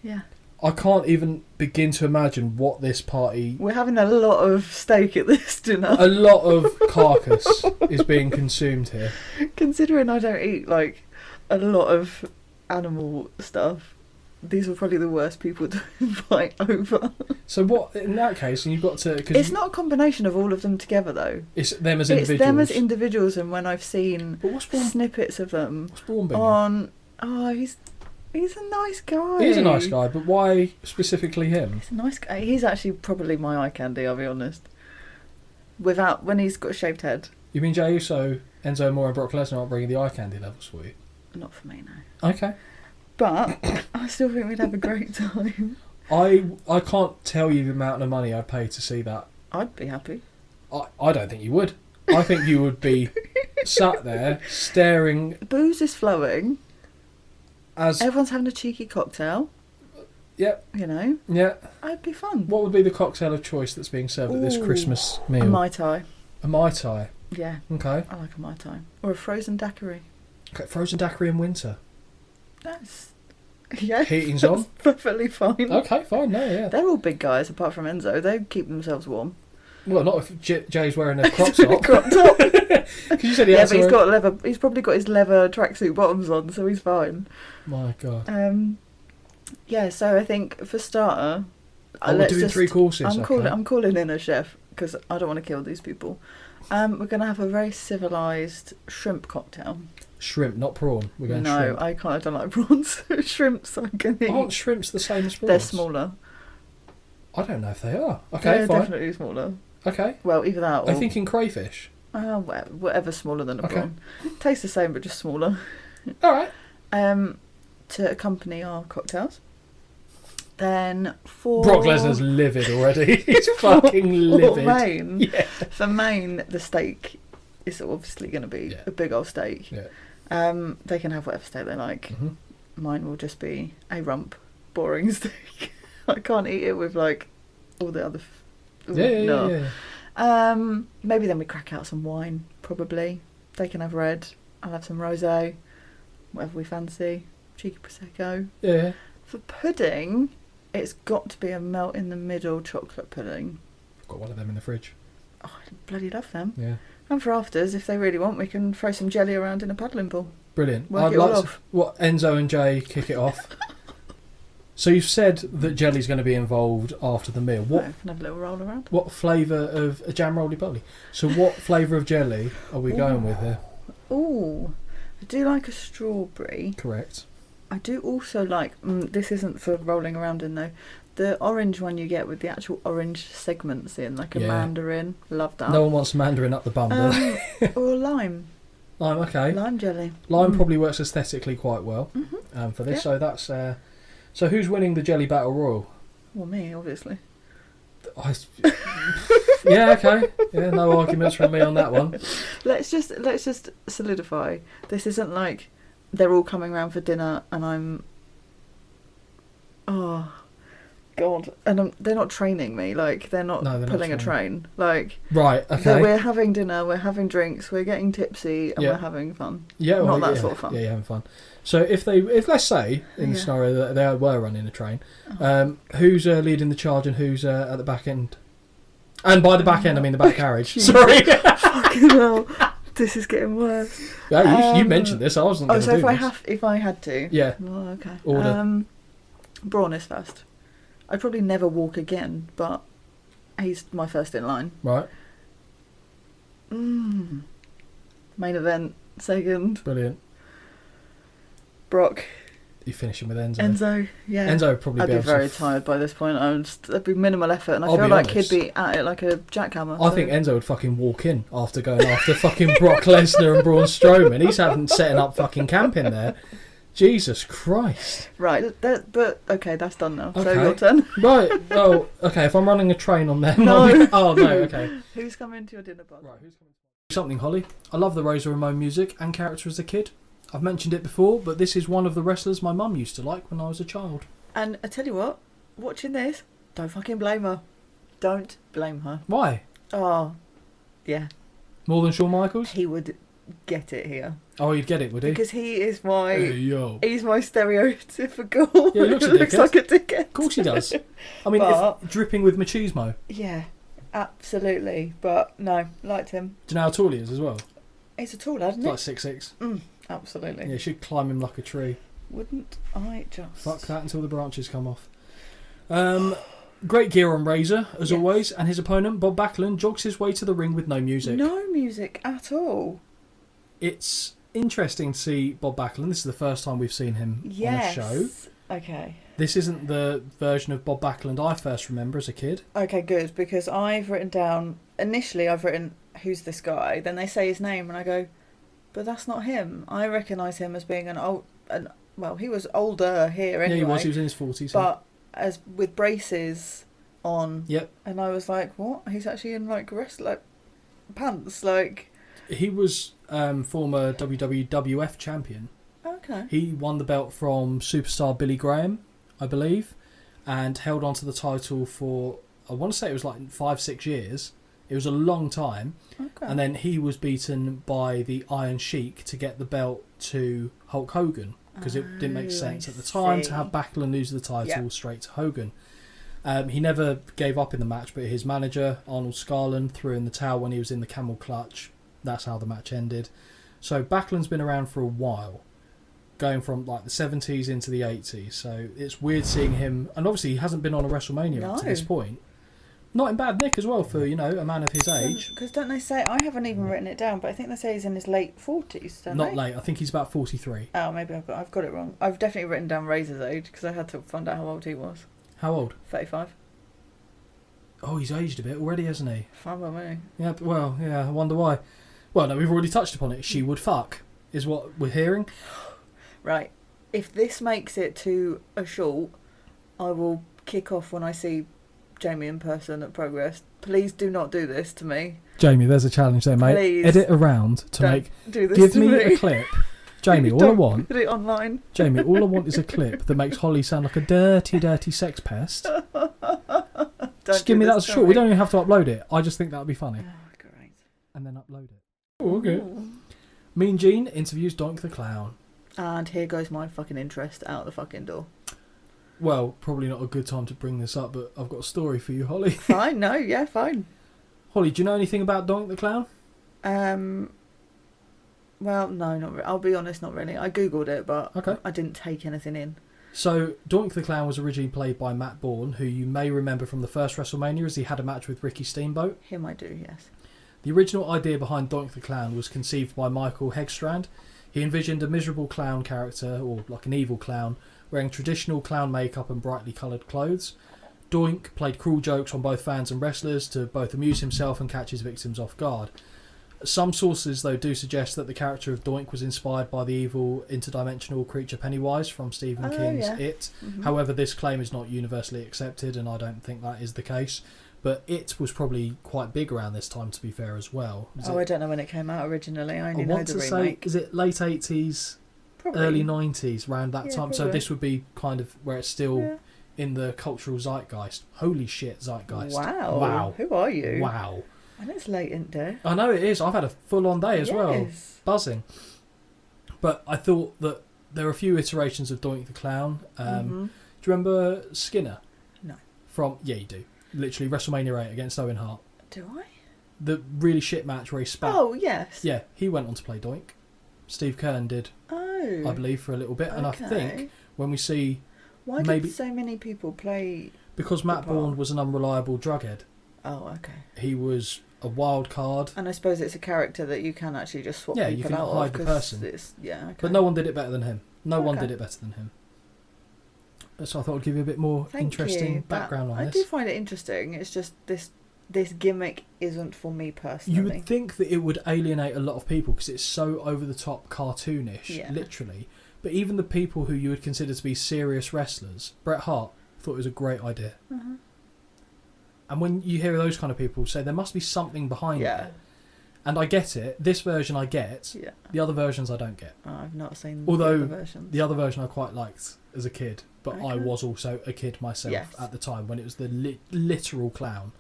Yeah. I can't even begin to imagine what this party. We're having a lot of steak at this dinner. A lot of carcass is being consumed here. Considering I don't eat like a lot of animal stuff, these are probably the worst people to invite over. So what? In that case, and you've got to. Cause It's not a combination of all of them together though. It's them as It's individuals. them as individuals, and when I've seen But what's Braun? snippets of them What's Braun being? on, he's a nice guy. He is a nice guy, but why specifically him? He's a nice guy. He's actually probably my eye candy. I'll be honest. When he's got a shaved head. You mean Jey Uso, Enzo Amore, and Brock Lesnar aren't bringing the eye candy levels for you? Not for me, no. Okay. But I still think we'd have a great time. I can't tell you the amount of money I'd pay to see that. I'd be happy. I don't think you would. I think you would be sat there staring Booze is flowing. as. Everyone's having a cheeky cocktail. Yep. You know, Yeah. it'd be fun. What would be the cocktail of choice that's being served at this Ooh, Christmas A meal? Mai Tai. A Mai Tai. Yeah, Okay. I like a Mai Tai. Or a frozen daiquiri. Okay. Frozen daiquiri in winter. That's... Yeah, Heating's that's on. perfectly fine. Okay. Fine. No. Yeah. They're all big guys, apart from Enzo. They keep themselves warm. Well, not if Jay's wearing a crop top. Crop top. Because you said he Yeah, had but he's to got leather. He's probably got his leather tracksuit bottoms on, so he's fine. My God. Yeah. So I think for starter, Oh, we're doing 3 courses. I'm okay. calling in a chef because I don't want to kill these people. We're gonna have a very civilised shrimp cocktail. Shrimp, not prawn. We're going No, shrimp. I can't. I don't like prawns. Shrimps I can eat. Aren't shrimps the same as prawns? They're smaller. I don't know if they are. Okay, They're fine. definitely smaller. Okay. Well, either that or I'm thinking crayfish. whatever smaller than a Okay. prawn. Tastes the same, but just smaller. All right. To accompany our cocktails. Then for Brock Lesnar's livid already. He's fucking livid. For main, Yeah. for main, the steak is obviously going to be Yeah. a big old steak. Yeah. They can have whatever steak they like. Mm-hmm. Mine will just be a rump, boring steak. I can't eat it with like all the other. Yeah. Maybe then we crack out some wine. Probably they can have red. I'll have some rosé, whatever we fancy. Cheeky prosecco. Yeah. For pudding, it's got to be a melt in the middle chocolate pudding. I've got one of them in the fridge. Oh, I bloody love them. Yeah. And for afters, if they really want, we can throw some jelly around in a paddling pool. Brilliant. Work I'd it all like to. off. What, Enzo and Jay kick it off? So you've said that jelly's going to be involved after the meal. What? No, can have a little roll around. What flavour of a jam roly poly? So what flavour of jelly are we going with here? Ooh, I do like a strawberry. Correct. I do also like, this isn't for rolling around in though, the orange one you get with the actual orange segments in, like a Yeah. mandarin. Love that. No one wants mandarin up the bum, do they? Or lime. Lime, okay. Lime jelly. Lime probably works aesthetically quite well for this. Yeah. So that's. So who's winning the jelly battle royal? Well, me, obviously. Yeah, okay. Yeah, no arguments from me on that one. Let's just solidify. This isn't like they're all coming round for dinner and I'm... Oh, God. And they're not training me. Like, they're not No, they're not pulling a train. Like, Right, that okay. we're having dinner, we're having drinks, we're getting tipsy, and Yeah. we're having fun. Yeah, well, not that yeah, sort of fun. Yeah, you're having fun. So if let's say in the Yeah. scenario that they were running a train, who's leading the charge and who's at the back end? And by the back end, I mean the back carriage. Sorry. Fucking hell. This is getting worse. Yeah, you mentioned this. I wasn't going to so do if this. if I had to. Yeah. Oh, okay. Order. Braun is first. I'd probably never walk again, but he's my first in line. Right. Main event, second. Brilliant. Brock. You finishing with Enzo? Enzo, yeah. Enzo would probably I'd be be able very to... tired by this point. It'd be minimal effort, and I I'll feel be like honest. he'd be at it like a jackhammer. I think Enzo would fucking walk in after going after fucking Brock Lesnar and Braun Strowman. He's setting up fucking camp in there. Jesus Christ. Right, but okay, that's done now. So Okay. your turn. Right, well, okay, if I'm running a train on them... No. Oh, no, okay. Who's coming to your dinner party? Right, who's coming? Something, Holly. I love the Razor Ramon music and character as a kid. I've mentioned it before, but this is one of the wrestlers my mum used to like when I was a child. And I tell you what, watching this, don't fucking blame her. Don't blame her. Why? Oh, yeah. More than Shawn Michaels? He would get it here. Oh, he'd get it, would he? Because he is my... Hey, yo. He's my stereotypical... Yeah, he looks a looks dickhead. like a dickhead. Of course he does. I mean, But- if dripping with machismo. Yeah, absolutely. But no, liked him. Do you know how tall he is as well? He's a tall lad, isn't Like he? 6'6". Absolutely. Yeah, you should climb him like a tree. Wouldn't I just... Fuck that until the branches come off. Great gear on Razor, as Yes. always, and his opponent, Bob Backlund, jogs his way to the ring with no music. No music at all. It's interesting to see Bob Backlund. This is the first time we've seen him Yes. on a show. Okay. This isn't the version of Bob Backlund I first remember as a kid. Okay, good, because I've written down... Initially, I've written, who's this guy? Then they say his name, and I go, but that's not him. I recognise him as being well, he was older here anyway. Yeah, he was in his 40s. But as with braces on... Yep. And I was like, what? He's actually in, like, pants, like... He was former WWF champion. Okay. He won the belt from superstar Billy Graham, I believe, and held on to the title for, I want to say it was like 5-6 years. It was a long time. Okay. And then he was beaten by the Iron Sheik to get the belt to Hulk Hogan, because it didn't make sense at the time to have Backlund lose the title straight to Hogan. He never gave up in the match, but his manager, Arnold Scarlett, threw in the towel when he was in the camel clutch. That's how the match ended. So Backlund's been around for a while, going from like the 70s into the 80s. So it's weird seeing him, and obviously he hasn't been on a WrestleMania up to this point. Not in bad nick as well for, you know, a man of his age. Because don't they say... I haven't even written it down, but I think they say he's in his late 40s, don't they? Not late. I think he's about 43. Oh, maybe I've got it wrong. I've definitely written down Razor's age, because I had to find out how old he was. How old? 35. Oh, he's aged a bit already, hasn't he? Fine by me. Yeah, well, yeah, I wonder why. Well, no, we've already touched upon it. She would fuck, is what we're hearing. Right. If this makes it to a short, I will kick off when I see Jamie in person at Progress. Please do not do this to me. Jamie, there's a challenge there, mate. Please. Edit around to Don't make... do this Give to me a clip. Jamie, all I Don't want... put it online. Jamie, all I want is a clip that makes Holly sound like a dirty, dirty sex pest. Just give me that as short. We don't even have to upload it. I just think that would be funny. Oh, great. And then upload it. Oh, okay. Mean Gene interviews Doink the Clown. And here goes my fucking interest out the fucking door. Well, probably not a good time to bring this up, but I've got a story for you, Holly. Fine, no, yeah, fine. Holly, do you know anything about Doink the Clown? Well, no, not really. I'll be honest, not really. I googled it, but Okay. I didn't take anything in. So, Doink the Clown was originally played by Matt Bourne, who you may remember from the first WrestleMania as he had a match with Ricky Steamboat. Him I do, yes. The original idea behind Doink the Clown was conceived by Michael Hegstrand. He envisioned a miserable clown character, or like an evil clown, wearing traditional clown makeup and brightly coloured clothes. Doink played cruel jokes on both fans and wrestlers to both amuse himself and catch his victims off guard. Some sources, though, do suggest that the character of Doink was inspired by the evil interdimensional creature Pennywise from Stephen King's It. Mm-hmm. However, this claim is not universally accepted, and I don't think that is the case. But It was probably quite big around this time, to be fair, as well. I don't know when it came out originally. I only I know want the to remake. say, is it late 80s, Probably. early 90s, around that Yeah, time? So probably. this would be kind of where it's still in the cultural zeitgeist. Holy shit, zeitgeist. Wow. Wow. Who are you? Wow. And it's late in day. I know it is. I've had a full-on day as well. Yes. Buzzing. But I thought that there are a few iterations of Doink the Clown. Do you remember Skinner? No. Yeah, you do. Literally WrestleMania 8 against Owen Hart. Do I? The really shit match where he spat. Oh, yes. Yeah, he went on to play Doink. Steve Kern did, Oh. I believe, for a little bit. And I Okay. think when we see... Why maybe- did so many people play... Because Matt Good part. Bourne was an unreliable drughead. Oh, okay. He was a wild card. And I suppose it's a character that you can actually just swap Yeah, you people can out hide of the 'cause person. it's, yeah, okay. But no one did it better than him. No one Okay. did it better than him. So I thought I'd give you a bit more Thank interesting you. background on I this. do find it interesting. It's just this gimmick isn't for me personally. You would think that it would alienate a lot of people because it's so over the top cartoonish, Yeah. literally. But even the people who you would consider to be serious wrestlers, Bret Hart thought it was a great idea. Uh-huh. And when you hear those kind of people say there must be something behind Yeah. it, and I get it. This version I get. Yeah. The other versions I don't get. Oh, I've not seen Although the other versions. the other version I quite liked as a kid, but I Okay. was also a kid myself Yes. at the time when it was the literal clown.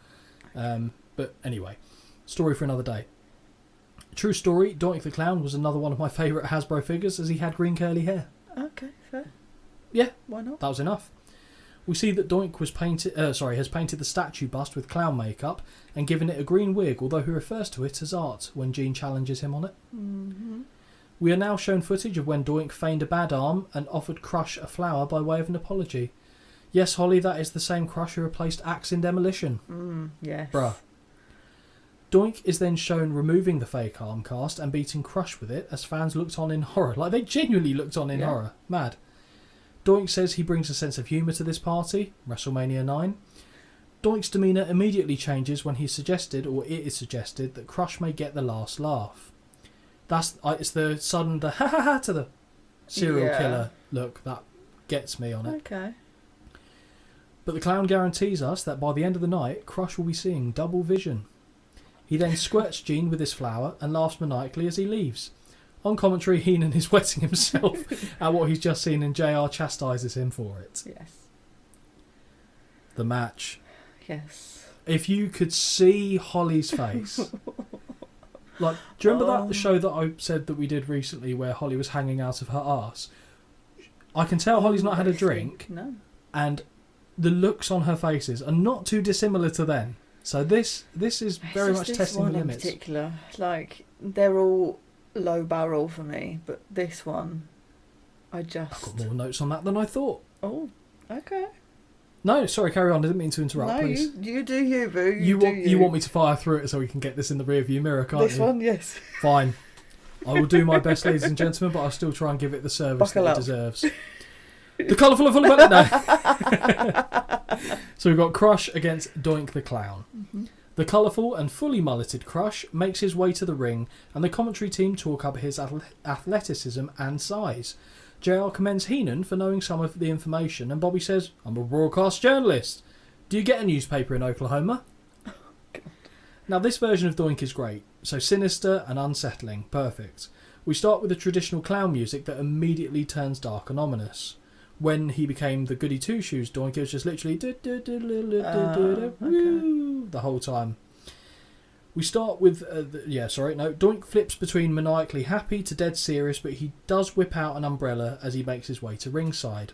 But anyway, story for another day. True story, Doink the Clown was another one of my favourite Hasbro figures as he had green curly hair. Okay, fair. Yeah, Why not? that was enough. We see that Doink has painted the statue bust with clown makeup and given it a green wig, although he refers to it as art when Gene challenges him on it. Mm-hmm. We are now shown footage of when Doink feigned a bad arm and offered Crush a flower by way of an apology. Yes, Holly, that is the same Crush who replaced Axe in Demolition. Yes. Bruh. Doink is then shown removing the fake arm cast and beating Crush with it as fans looked on in horror. Like, they genuinely looked on in Yeah. horror. Mad. Doink says he brings a sense of humour to this party, WrestleMania 9. Doink's demeanour immediately changes when he suggested, or it is suggested, that Crush may get the last laugh. It's the sudden, the ha ha ha to the serial Yeah. killer look that gets me on it. Okay. But the clown guarantees us that by the end of the night, Crush will be seeing double vision. He then squirts Gene with his flower and laughs maniacally as he leaves. On commentary, Heenan is wetting himself at what he's just seen and JR chastises him for it. Yes. The match. Yes. If you could see Holly's face. Like, do you remember that show that I said that we did recently where Holly was hanging out of her arse? I can tell Holly's not had a drink, No. and the looks on her faces are not too dissimilar to then. So this is very It's much just this testing one the in limits. particular. Like, they're all low barrel for me, but this one, I've got more notes on that than I thought. Oh, okay. No, sorry, carry on. I didn't mean to interrupt, No, please. you do you, boo. You want me to fire through it so we can get this in the rearview mirror, can't This you? one, yes. Fine. I will do my best, ladies and gentlemen, but I'll still try and give it the service Buckle that up. it deserves. The colourful and full of no. So we've got Crush against Doink the Clown. Mm-hmm. The colourful and fully mulleted Crush makes his way to the ring, and the commentary team talk up his athleticism and size. JR commends Heenan for knowing some of the information, and Bobby says, "I'm a broadcast journalist. Do you get a newspaper in Oklahoma?" Now, this version of Doink is great. So sinister and unsettling. Perfect. We start with the traditional clown music that immediately turns dark and ominous. When he became the Goody Two-Shoes Doink, it was just literally the whole time. We start with... Doink flips between maniacally happy to dead serious, but he does whip out an umbrella as he makes his way to ringside.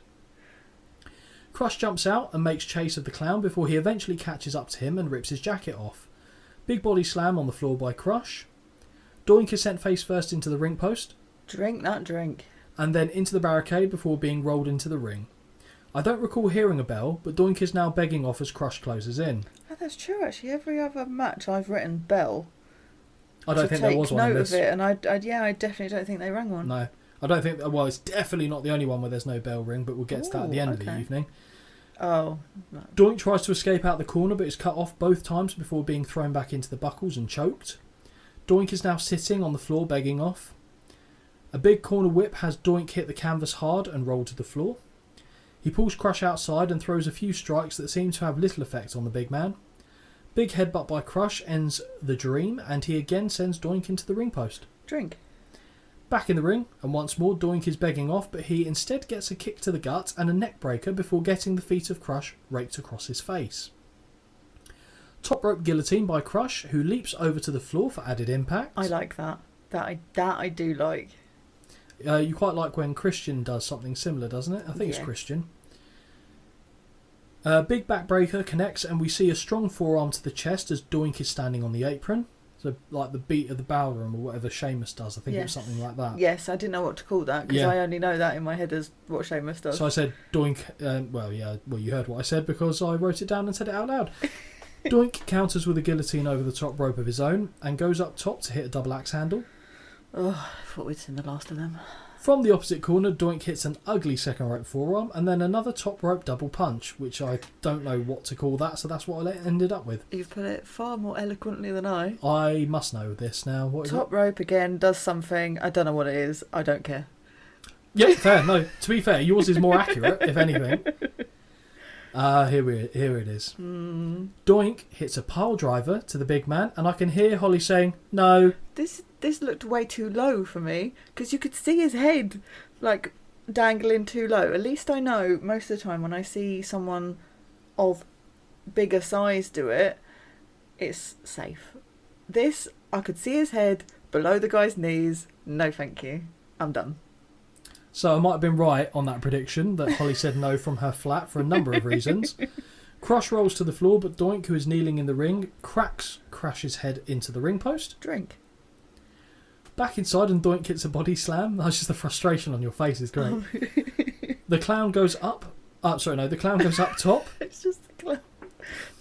Crush jumps out and makes chase of the clown before he eventually catches up to him and rips his jacket off. Big body slam on the floor by Crush. Doink is sent face first into the ring post. Drink that drink. And then into the barricade before being rolled into the ring. I don't recall hearing a bell, but Doink is now begging off as Crush closes in. Oh, that's true, actually. Every other match I've written bell. I don't think there was one in note this. of it, and I definitely don't think they rang one. No. I don't think... Well, it's definitely not the only one where there's no bell ring, but we'll get to that at the end of the okay. evening. Oh. No. Doink tries to escape out the corner, but is cut off both times before being thrown back into the buckles and choked. Doink is now sitting on the floor begging off. A big corner whip has Doink hit the canvas hard and roll to the floor. He pulls Crush outside and throws a few strikes that seem to have little effect on the big man. Big headbutt by Crush ends the dream, and he again sends Doink into the ring post. Drink. Back in the ring, and once more Doink is begging off, but he instead gets a kick to the gut and a neck breaker before getting the feet of Crush raked across his face. Top rope guillotine by Crush, who leaps over to the floor for added impact. I like that. That I do like. You quite like when Christian does something similar, doesn't it? I think it's Yeah. Christian. Big backbreaker connects, and we see a strong forearm to the chest as Doink is standing on the apron. So, like the beat of the ballroom or whatever Sheamus does. I think it was Yes. something like that. Yes, I didn't know what to call that because Yeah. I only know that in my head as what Sheamus does. So I said Doink. You heard what I said because I wrote it down and said it out loud. Doink counters with a guillotine over the top rope of his own and goes up top to hit a double axe handle. Oh, I thought we'd seen the last of them. From the opposite corner, Doink hits an ugly second rope forearm and then another top rope double punch, which I don't know what to call that, so that's what I ended up with. You've put it far more eloquently than I. I must know this now. What is Top rope again does something. I don't know what it is. I don't care. Yeah, fair. No, to be fair, yours is more accurate, if anything. Here it is. Doink hits a pile driver to the big man, and I can hear Holly saying, "No." This looked way too low for me, because you could see his head, like, dangling too low. At least I know most of the time when I see someone of bigger size do it, it's safe. This, I could see his head below the guy's knees. No thank you. I'm done. So I might have been right on that prediction that Holly said no from her flat for a number of reasons. Crush rolls to the floor, but Doink, who is kneeling in the ring, crashes head into the ring post. Drink. Back inside, and Doink hits a body slam. That's just the frustration on your face is great. The clown goes up. The clown goes up top. It's just the clown.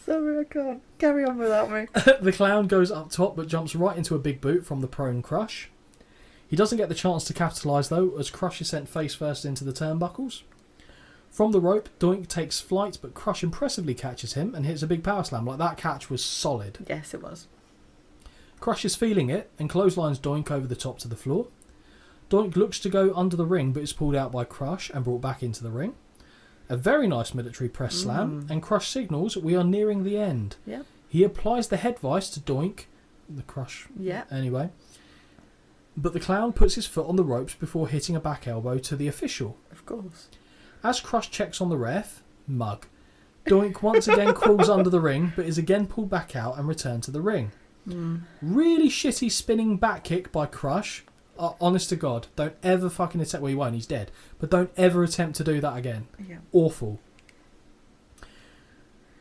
Sorry, I can't. Carry on without me. The clown goes up top, but jumps right into a big boot from the prone Crush. He doesn't get the chance to capitalise though, as Crush is sent face first into the turnbuckles. From the rope, Doink takes flight, but Crush impressively catches him and hits a big power slam. Like, that catch was solid. Yes, it was. Crush is feeling it and clotheslines Doink over the top to the floor. Doink looks to go under the ring, but is pulled out by Crush and brought back into the ring. A very nice military press slam, and Crush signals we are nearing the end. Yeah. He applies the head vice to Doink, the Crush. Yeah. Anyway. But the clown puts his foot on the ropes before hitting a back elbow to the official. Of course. As Crush checks on the ref, mug, Doink once again crawls under the ring, but is again pulled back out and returned to the ring. Really shitty spinning back kick by Crush. Honest to God, don't ever fucking attempt. Well, he won't, he's dead. But don't ever attempt to do that again. Yeah. Awful.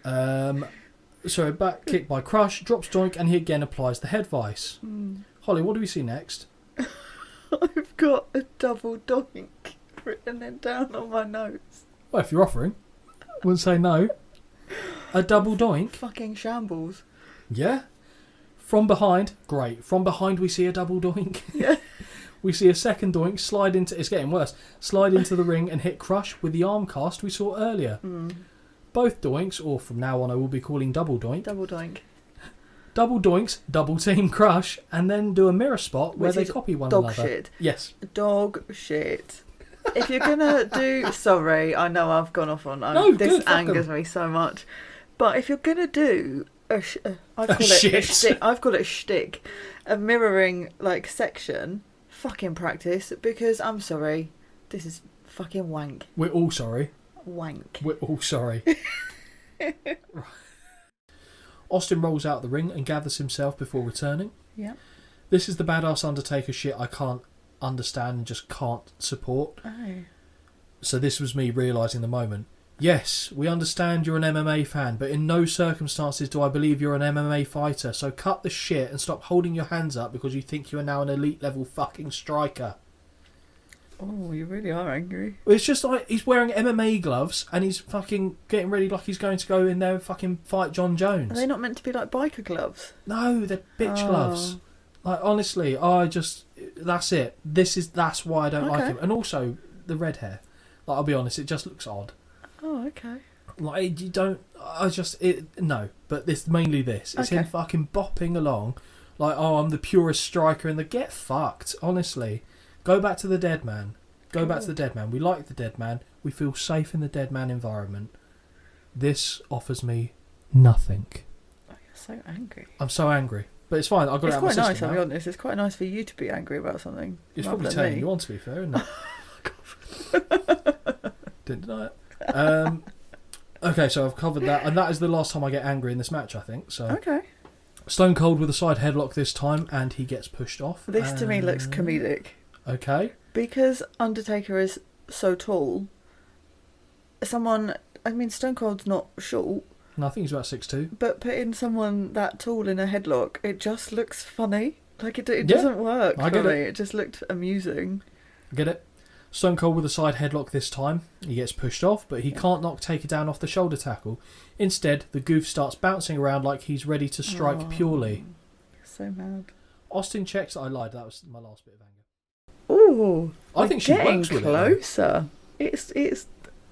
So back kick by Crush, drops Doink, and he again applies the head vice. Holly, what do we see next? I've got a double doink written it down on my notes. Well, if you're offering, wouldn't say no. A double doink. Fucking shambles. Yeah. From behind, great. From behind, we see a double doink. Yeah. We see a second doink slide into. It's getting worse. Slide into the ring and hit Crush with the arm cast we saw earlier. Both doinks, or from now on, I will be calling double doink. Double doink. Double doinks, double team Crush, and then do a mirror spot where they copy one dog another. Shit. Yes. Dog shit. If you're gonna do, sorry, I know I've gone off on. No, this good, fuck 'em. angers me so much. But if you're gonna do I've got it a shtick, a mirroring like section. Fucking practice, because I'm sorry, this is fucking wank. We're all sorry. Wank. We're all sorry. Austin rolls out the ring and gathers himself before returning. Yeah. This is the badass Undertaker shit I can't understand and just can't support. Oh. So this was me realising the moment. Yes, we understand you're an MMA fan, but in no circumstances do I believe you're an MMA fighter, so cut the shit and stop holding your hands up because you think you are now an elite level fucking striker. Oh, you really are angry. It's just like he's wearing MMA gloves and he's fucking getting ready like he's going to go in there and fucking fight John Jones. Are they not meant to be like biker gloves? No, they're bitch gloves. Like, honestly, that's it. That's why I don't like him. And also, the red hair. Like, I'll be honest, it just looks odd. Oh, okay. Like, you don't... No, but it's mainly this. It's him fucking bopping along like, oh, I'm the purest striker in the... Get fucked, honestly. Go back to the dead man. Go back to the dead man. We like the dead man. We feel safe in the dead man environment. This offers me nothing. Oh, you're so angry. I'm so angry. But it's fine. I've got it out of my system. It's quite nice, I'll be honest. It's quite nice for you to be angry about something. It's probably turning you on, to be fair, isn't it? Didn't deny it. Okay, so I've covered that. And that is the last time I get angry in this match, I think. So okay. Stone Cold with a side headlock this time, and he gets pushed off. This to me looks comedic. Okay. Because Undertaker is so tall, Stone Cold's not short. No, I think he's about 6'2". But putting someone that tall in a headlock, it just looks funny. Like, it doesn't work for me. It just looked amusing. Get it? Stone Cold with a side headlock this time. He gets pushed off, but he can't knock Taker down off the shoulder tackle. Instead, the goof starts bouncing around like he's ready to strike purely. So mad. Austin checks that I lied. That was my last bit of anger. Ooh, I think she getting works with closer. It's.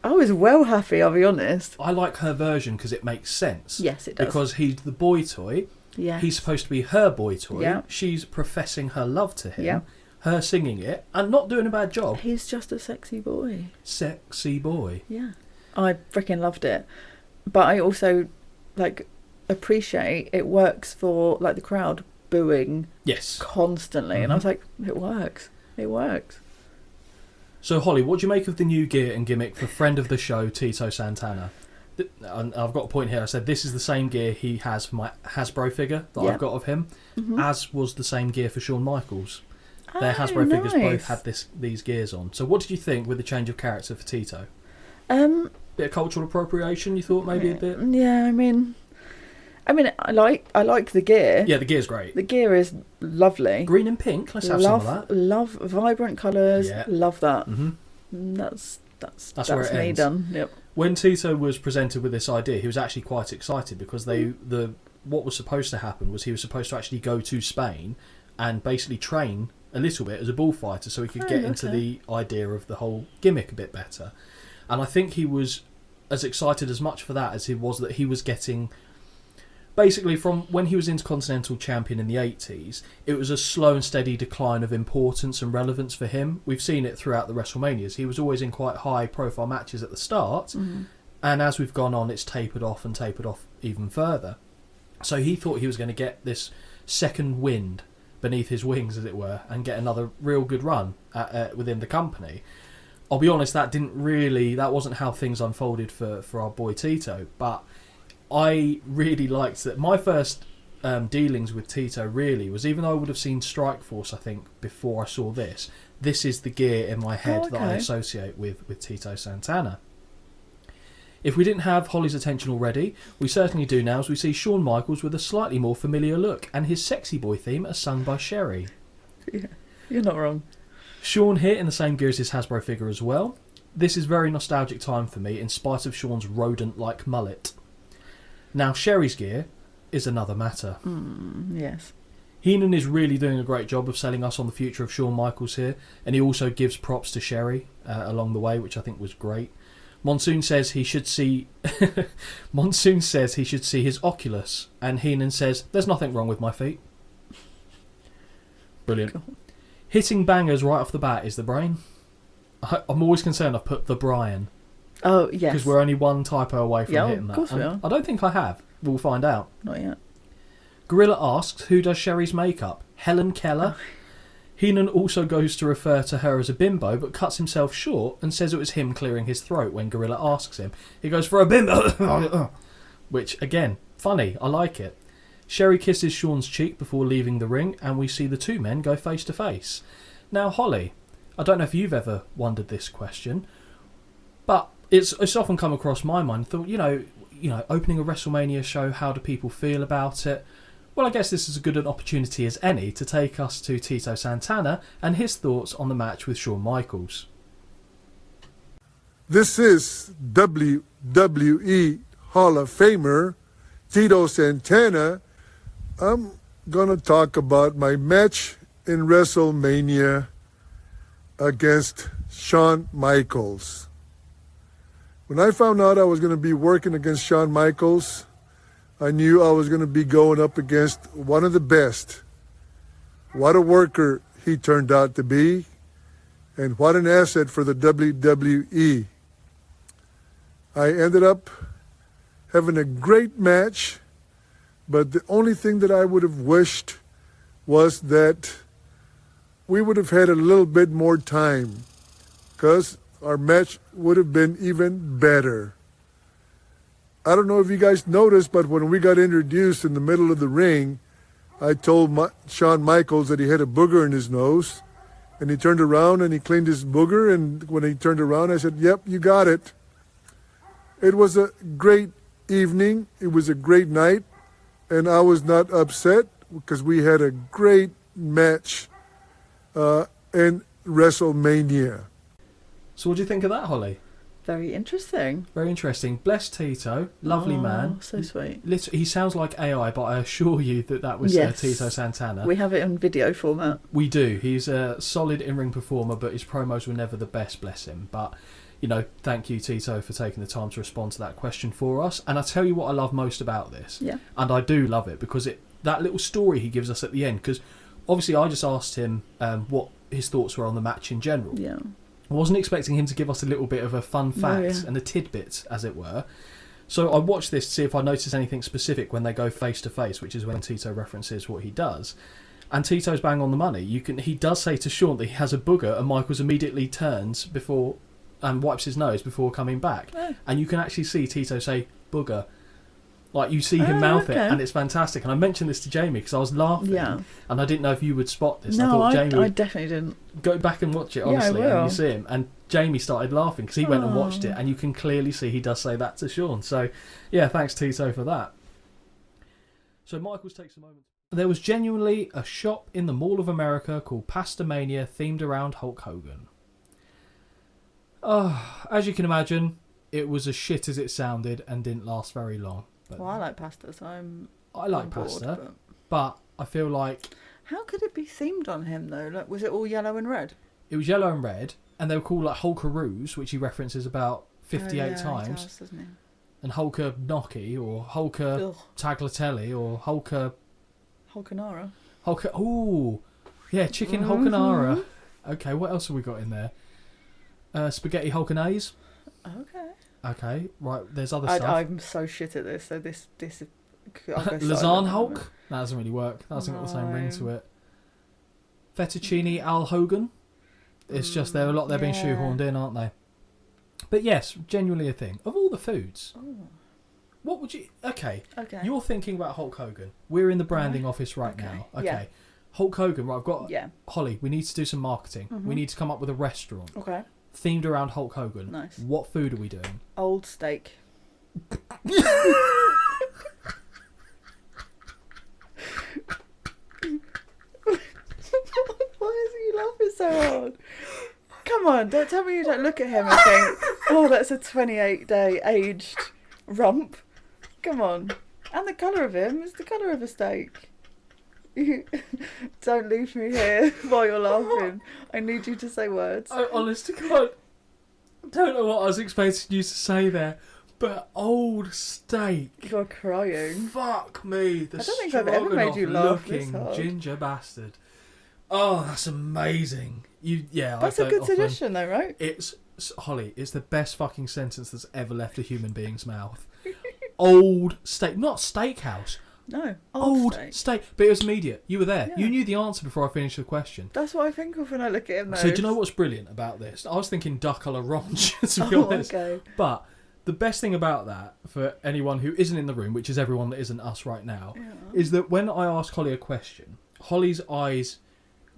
I was well happy. I'll be honest. I like her version because it makes sense. Yes, it does. Because he's the boy toy. Yeah. He's supposed to be her boy toy. Yeah. She's professing her love to him. Yeah. Her singing it and not doing a bad job. He's just a sexy boy. Sexy boy. Yeah. I freaking loved it. But I also appreciate it works for the crowd booing Yes. constantly, and I was like, it works. It works. So Holly, what do you make of the new gear and gimmick for friend of the show Tito Santana? And I've got a point here. I said this is the same gear he has for my Hasbro figure that I've got of him, as was the same gear for Shawn Michaels. Their Hasbro figures both had these gears on. So what did you think with the change of character for Tito? Bit of cultural appropriation, you thought maybe a bit? Yeah, I mean I like the gear. Yeah, the gear's great. The gear is lovely. Green and pink, let's have some of that. Love vibrant colours. Yeah. Love that. Mm-hmm. That's where it me ends. done. Yep. When Tito was presented with this idea, he was actually quite excited because what was supposed to happen was he was supposed to actually go to Spain and basically train a little bit as a bullfighter so he could get into the idea of the whole gimmick a bit better. And I think he was as excited as much for that as he was that he was getting... Basically, from when he was Intercontinental Champion in the 80s, it was a slow and steady decline of importance and relevance for him. We've seen it throughout the WrestleManias. He was always in quite high-profile matches at the start, and as we've gone on, it's tapered off even further. So he thought he was going to get this second wind beneath his wings, as it were, and get another real good run within the company. I'll be honest, that wasn't how things unfolded for our boy Tito, but I really liked that. My first dealings with Tito really was, even though I would have seen Strikeforce, I think, before I saw this is the gear in my head that I associate with Tito Santana. If we didn't have Holly's attention already, we certainly do now, as we see Shawn Michaels with a slightly more familiar look, and his sexy boy theme as sung by Sherry. Yeah, you're not wrong. Shawn here in the same gear as his Hasbro figure as well. This is very nostalgic time for me, in spite of Shawn's rodent-like mullet. Now, Sherry's gear is another matter. Yes. Heenan is really doing a great job of selling us on the future of Shawn Michaels here, and he also gives props to Sherry along the way, which I think was great. Monsoon says he should see his Oculus, and Heenan says there's nothing wrong with my feet. Brilliant. Cool. Hitting bangers right off the bat is the brain. I'm always concerned I've put the Brian. Oh, yes. Because we're only one typo away from hitting that. Of course we are. I don't think I have. We'll find out. Not yet. Gorilla asks, who does Sherry's makeup? Helen Keller? Heenan also goes to refer to her as a bimbo, but cuts himself short and says it was him clearing his throat when Gorilla asks him. He goes, for a bimbo! Which, again, funny. I like it. Sherry kisses Shawn's cheek before leaving the ring, and we see the two men go face to face. Now, Holly, I don't know if you've ever wondered this question, but it's often come across my mind. Thought, you know, opening a WrestleMania show, how do people feel about it? Well, I guess this is as good an opportunity as any to take us to Tito Santana and his thoughts on the match with Shawn Michaels. This is WWE Hall of Famer Tito Santana. I'm going to talk about my match in WrestleMania against Shawn Michaels. When I found out I was going to be working against Shawn Michaels, I knew I was going to be going up against one of the best. What a worker he turned out to be, and what an asset for the WWE. I ended up having a great match, but the only thing that I would have wished was that we would have had a little bit more time, because our match would have been even better. I don't know if you guys noticed, but when we got introduced in the middle of the ring, I told Shawn Michaels that he had a booger in his nose, and he turned around and he cleaned his booger, and when he turned around, I said, yep, you got it. It was a great evening. It was a great night, and I was not upset because we had a great match in WrestleMania. So what do you think of that, Holly? Very interesting. Very interesting. Bless Tito. Lovely man. So sweet. He sounds like AI, but I assure you that was Yes. Tito Santana. We have it in video format. We do. He's a solid in-ring performer, but his promos were never the best, bless him. But, thank you, Tito, for taking the time to respond to that question for us. And I tell you what I love most about this. Yeah. And I do love it because that little story he gives us at the end, because obviously I just asked him what his thoughts were on the match in general. Yeah. I wasn't expecting him to give us a little bit of a fun fact and a tidbit, as it were. So I watched this to see if I noticed anything specific when they go face to face, which is when Tito references what he does. And Tito's bang on the money. He does say to Sean that he has a booger, and Michaels immediately turns before and wipes his nose before coming back. Oh. And you can actually see Tito say booger. Like, you see him mouth it, and it's fantastic. And I mentioned this to Jamie because I was laughing, and I didn't know if you would spot this. No, I thought I definitely didn't. Go back and watch it, honestly, I will. and you see him. And Jamie started laughing because he went and watched it, and you can clearly see he does say that to Sean. So, yeah, thanks, Tito, for that. So Michaels takes a moment. There was genuinely a shop in the Mall of America called Pastamania themed around Hulk Hogan. As you can imagine, it was as shit as it sounded and didn't last very long. But Well, I like pasta, so I like pasta, but I feel like... How could it be themed on him, though? Like, was it all yellow and red? It was yellow and red, and they were called like Hulkaroos, which he references about 58 times. He does, doesn't he? And Hulka Gnocchi, or Hulka Tagliatelle, or Hulkanara. Ooh, yeah, chicken Hulkanara. Okay, what else have we got in there? Spaghetti Hulkanaise. Okay, right. There's other stuff. I'm so shit at this. So this. Lasagne Hulk. That doesn't really work. That hasn't got the same ring to it. Fettuccine Al Hogan. It's just they're being shoehorned in, aren't they? But yes, genuinely a thing. Of all the foods, what would you... Okay. You're thinking about Hulk Hogan. We're in the branding office right now. Okay. Yeah. Hulk Hogan, right, I've got... Yeah. Holly, we need to do some marketing. We need to come up with a restaurant. Okay. Themed around Hulk Hogan. Nice. What food are we doing? Old steak. Why is he laughing so hard? Come on, don't tell me you don't look at him and think, oh, that's a 28-day aged rump. Come on. And the colour of him is the colour of a steak. Don't leave me here while you're laughing. I need you to say words. I honestly can't. Don't know what I was expecting you to say there, but old steak. You're crying. Fuck me. I don't think I've ever made you laugh this hard. Ginger bastard. Oh, that's amazing. That's a good suggestion, though, right? Holly, it's the best fucking sentence that's ever left a human being's mouth. Old steak, not steakhouse. No, old steak. But it was immediate. You were there. Yeah. You knew the answer before I finished the question. That's what I think of when I look at him. So do you know what's brilliant about this? I was thinking duck à l'orange, to be honest. Okay. But the best thing about that, for anyone who isn't in the room, which is everyone that isn't us right now, is that when I ask Holly a question, Holly's eyes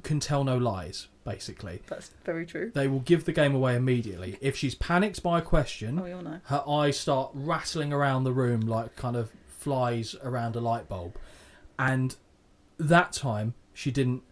can tell no lies, basically. That's very true. They will give the game away immediately. If she's panicked by a question, you'll know. Her eyes start rattling around the room like kind of flies around a light bulb. And that time, she didn't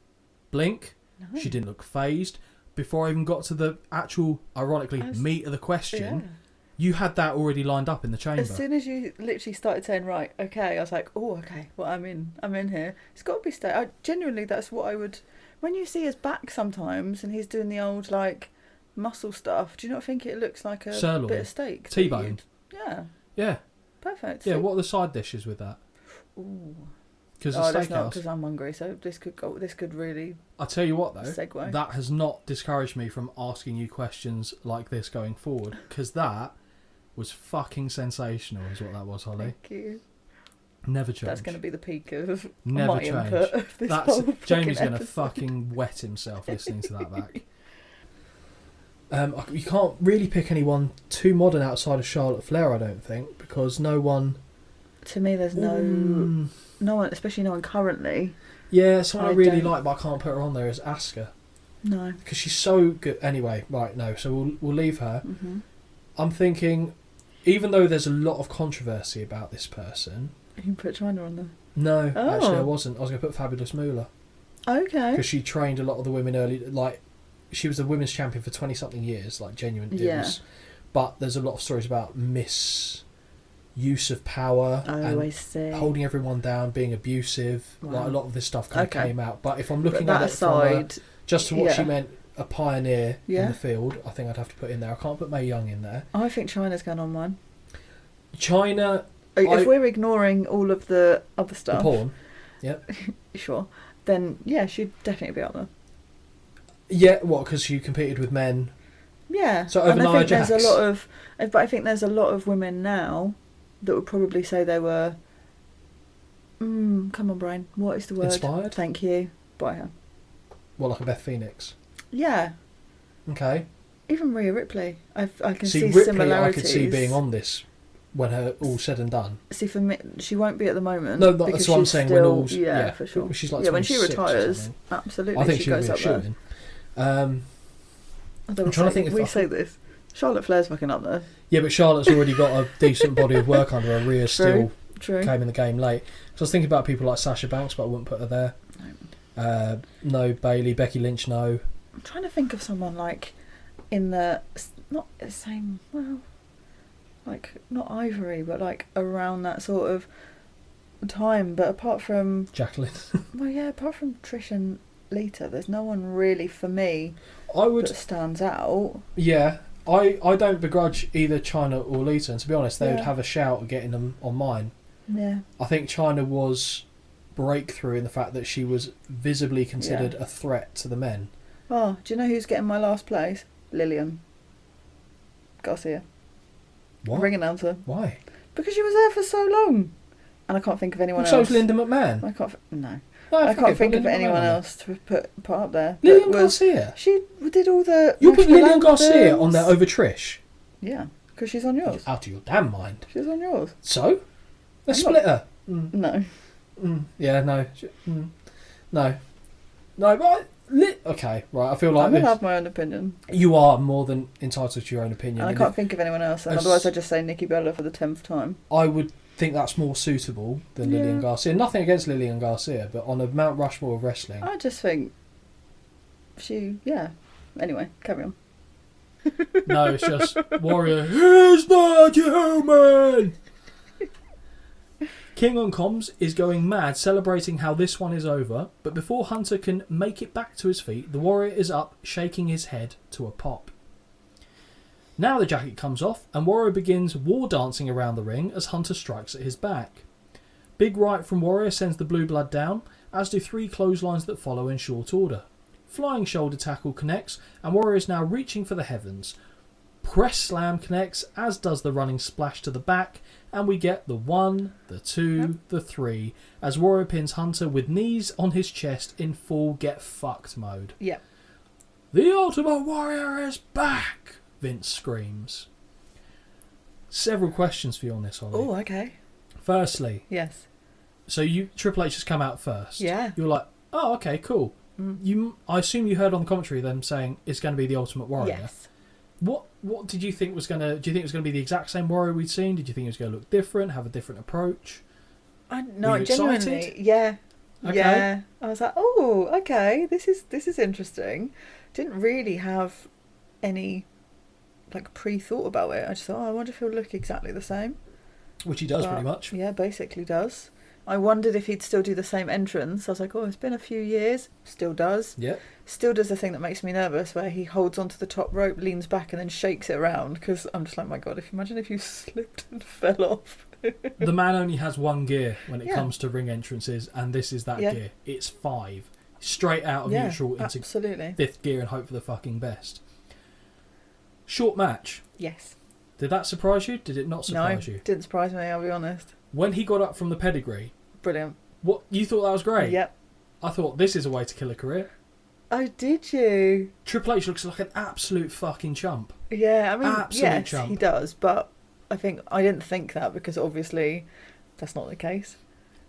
blink. No. She didn't look phased. Before I even got to the actual, ironically, meat of the question, you had that already lined up in the chamber. As soon as you literally started saying, right, okay, I was like, oh, okay, well, I'm in here. It's got to be steak. Genuinely, that's what I would... When you see his back sometimes and he's doing the old, like, muscle stuff, do you not think it looks like a sirloin, bit of steak? T-boned. Yeah. Yeah. Perfect. Yeah, what are the side dishes with that? Ooh. Because that's not because I'm hungry, so this could really... I'll tell you what, though. Segue. That has not discouraged me from asking you questions like this going forward, because that was fucking sensational, is what that was, Holly. Thank you. Never change. That's going to be the peak of Never my change. Input of this whole Jamie's going to episode. fucking wet himself listening to that back. You can't really pick anyone too modern outside of Charlotte Flair, I don't think, because no one... To me, there's no one, especially no one currently. Yeah, someone I really like, but I can't put her on there, is Asuka. No. Because she's so good. Anyway, right, no, so we'll leave her. Mm-hmm. I'm thinking, even though there's a lot of controversy about this person... You can put China on there. No, actually I wasn't. I was going to put Fabulous Moolah. Okay. Because she trained a lot of the women early, like, she was the women's champion for 20-something years, like, genuine. Yeah. but there's a lot of stories about misuse of power and holding everyone down, being abusive. Wow. Like a lot of this stuff kind of Okay. came out. But if I'm looking But at that it from aside, just to what she yeah. meant, a pioneer in Yeah. the field, I think I'd have to put in there. I can't put Mae Young in there. I think China's going on mine. China, If we're ignoring all of the other the stuff, porn. Yep. sure, then yeah, she'd definitely be up there. Yeah, what? Because she competed with men. Yeah. So over and I Nia think there's Jax. a lot of, but I think there's a lot of women now that would probably say they were. Come on, Brian. What is the word? Inspired? Thank you. By her. Well, like a Beth Phoenix. Yeah. Okay. Even Rhea Ripley. I can see Ripley, similarities. I could see being on this when her all said and done. See, for me, she won't be at the moment. No, that's because what I'm she's saying. Still, When all, yeah, for sure. She's like when she 26 or retires, something. absolutely, I think she goes be up there. shooting. I'm trying to think if we I- say this. Charlotte Flair's fucking up there. Yeah, but Charlotte's already got a decent body of work under her. Rhea still True. came in the game late. So I was thinking about people like Sasha Banks, but I wouldn't put her there. No, Bailey, Becky Lynch, no. I'm trying to think of someone like in the not the same. Well, like not Ivory, but like around that sort of time. But apart from Jacqueline. well, yeah, apart from Trish and Lita, there's no one really for me I would. that stands out. Yeah, I don't begrudge either China or Lita, and to be honest, they would Yeah. have a shout at getting them on mine. Yeah. I think China was breakthrough in the fact that she was visibly considered a threat to the men. Oh, do you know who's getting my last place? Lillian Garcia. What? Ring announcer. Why? Because she was there for so long. And I can't think of anyone So else. is Linda McMahon. I can't. No. No, I forget can't it, think put of Linda anyone McMahon on there. else to put up there. Lillian that was- Garcia. She did all the. You put national Lillian Garcia on there anthems. over Trish. Yeah, because she's on yours. Out of your damn mind. She's on yours. So? Let's I'm split her. Mm. No. Yeah, no. No. No, but... Okay, right, I feel like I'm going to this- have my own opinion. you are more than entitled to your own opinion. And I and can't if- think of anyone else. And As- otherwise, I just say Nikki Bella for the 10th time. I would think that's more suitable than Yeah. Lillian Garcia. Nothing against Lillian Garcia, but on a Mount Rushmore of wrestling... I just think she. Yeah. Anyway, carry on. No, it's just Warrior. He's not human. King on comms is going mad, celebrating how this one is over. But before Hunter can make it back to his feet, the Warrior is up, shaking his head to a pop. Now the jacket comes off, and Warrior begins war dancing around the ring as Hunter strikes at his back. Big right from Warrior sends the blue blood down, as do 3 clotheslines that follow in short order. Flying shoulder tackle connects, and Warrior is now reaching for the heavens. Press slam connects, as does the running splash to the back, and we get the 1, the 2, the 3, as Warrior pins Hunter with knees on his chest in full get fucked mode. Yeah. The Ultimate Warrior is back! Vince screams. Several questions for you on this, Ollie. Oh, okay. Firstly, Yes. so Triple H has come out first. Yeah. You're like, oh, okay, cool. I assume you heard on the commentary them saying it's going to be the Ultimate Warrior. Yes. What did you think was going to... Do you think it was going to be the exact same Warrior we'd seen? Did you think it was going to look different, have a different approach? No, Were you genuinely, excited? yeah. Okay. Yeah. I was like, oh, okay, this is interesting. Didn't really have any like pre-thought about it. I just thought, oh, I wonder if he'll look exactly the same. Which he does But, pretty much. Yeah, basically does. I wondered if he'd still do the same entrance. I was like, oh, it's been a few years. Still does. Yeah. Still does the thing that makes me nervous, where he holds onto the top rope, leans back, and then shakes it around. Because I'm just like, my God, imagine if you slipped and fell off. The man only has one gear when it Yeah. comes to ring entrances, and this is that Yeah. gear. It's 5. Straight out of Yeah, neutral into absolutely. 5th gear and hope for the fucking best. Short match. Yes. Did that surprise you? Did it not surprise No, you? didn't surprise me, I'll be honest. When he got up from the pedigree, Brilliant. what you thought that was great? Yep. I thought this is a way to kill a career. Oh, did you? Triple H looks like an absolute fucking chump. Yeah, I mean, Absolute yes, chump. he does, but I didn't think that because obviously that's not the case.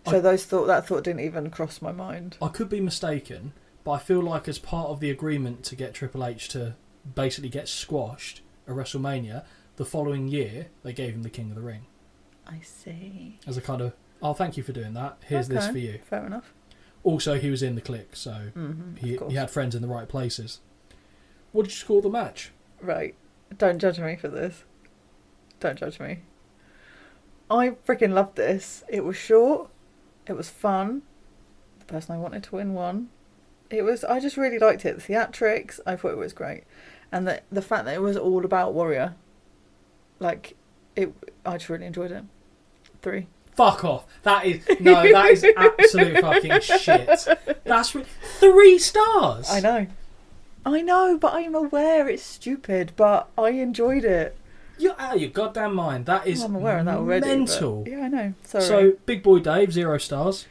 So that thought didn't even cross my mind. I could be mistaken, but I feel like as part of the agreement to get Triple H to basically get squashed at WrestleMania, the following year they gave him the King of the Ring. I see. As a kind of, oh, thank you for doing that. Here's this Okay, for you. Fair enough. Also, he was in the clique, so Of he course. had friends in the right places. What did you score the match? Right. Don't judge me for this. Don't judge me. I freaking loved this. It was short. It was fun. The person I wanted to win won. I just really liked it. The theatrics, I thought it was great. And the fact that it was all about Warrior. I just really enjoyed it. 3. Fuck off. That is absolute fucking shit. That's 3 stars. I know, but I'm aware it's stupid, but I enjoyed it. You're out of your goddamn mind. That is I'm aware of that already. Mental. Yeah, I know. Sorry. So, Big Boy Dave, 0 stars.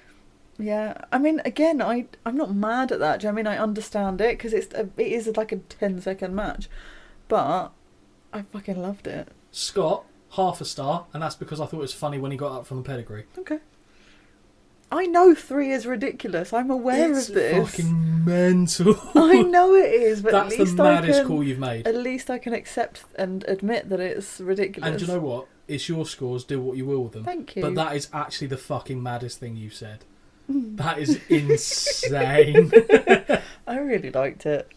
Yeah, I mean, again, I'm not mad at that. Do you know what I mean? I understand it because it is like a 10-second match, but I fucking loved it. Scott, half a star, and that's because I thought it was funny when he got up from the pedigree. Okay. I know 3 is ridiculous. I'm aware of this. It's fucking mental. I know it is, but that's at least the maddest call you've made. At least I can accept and admit that it's ridiculous. And do you know what? It's your scores. Do what you will with them. Thank you. But that is actually the fucking maddest thing you've said. That is insane. I really liked it.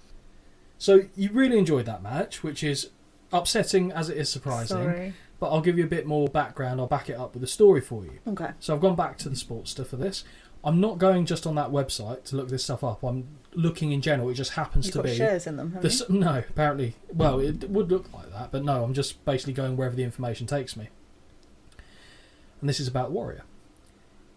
So you really enjoyed that match, which is upsetting as it is surprising. Sorry. But I'll give you a bit more background. I'll back it up with a story for you. Okay. So I've gone back to the Sportster for this. I'm not going just on that website to look this stuff up. I'm looking in general. It just happens You've to got be shares in them, haven't you? No, apparently. Well, it would look like that, but no. I'm just basically going wherever the information takes me. And this is about Warrior.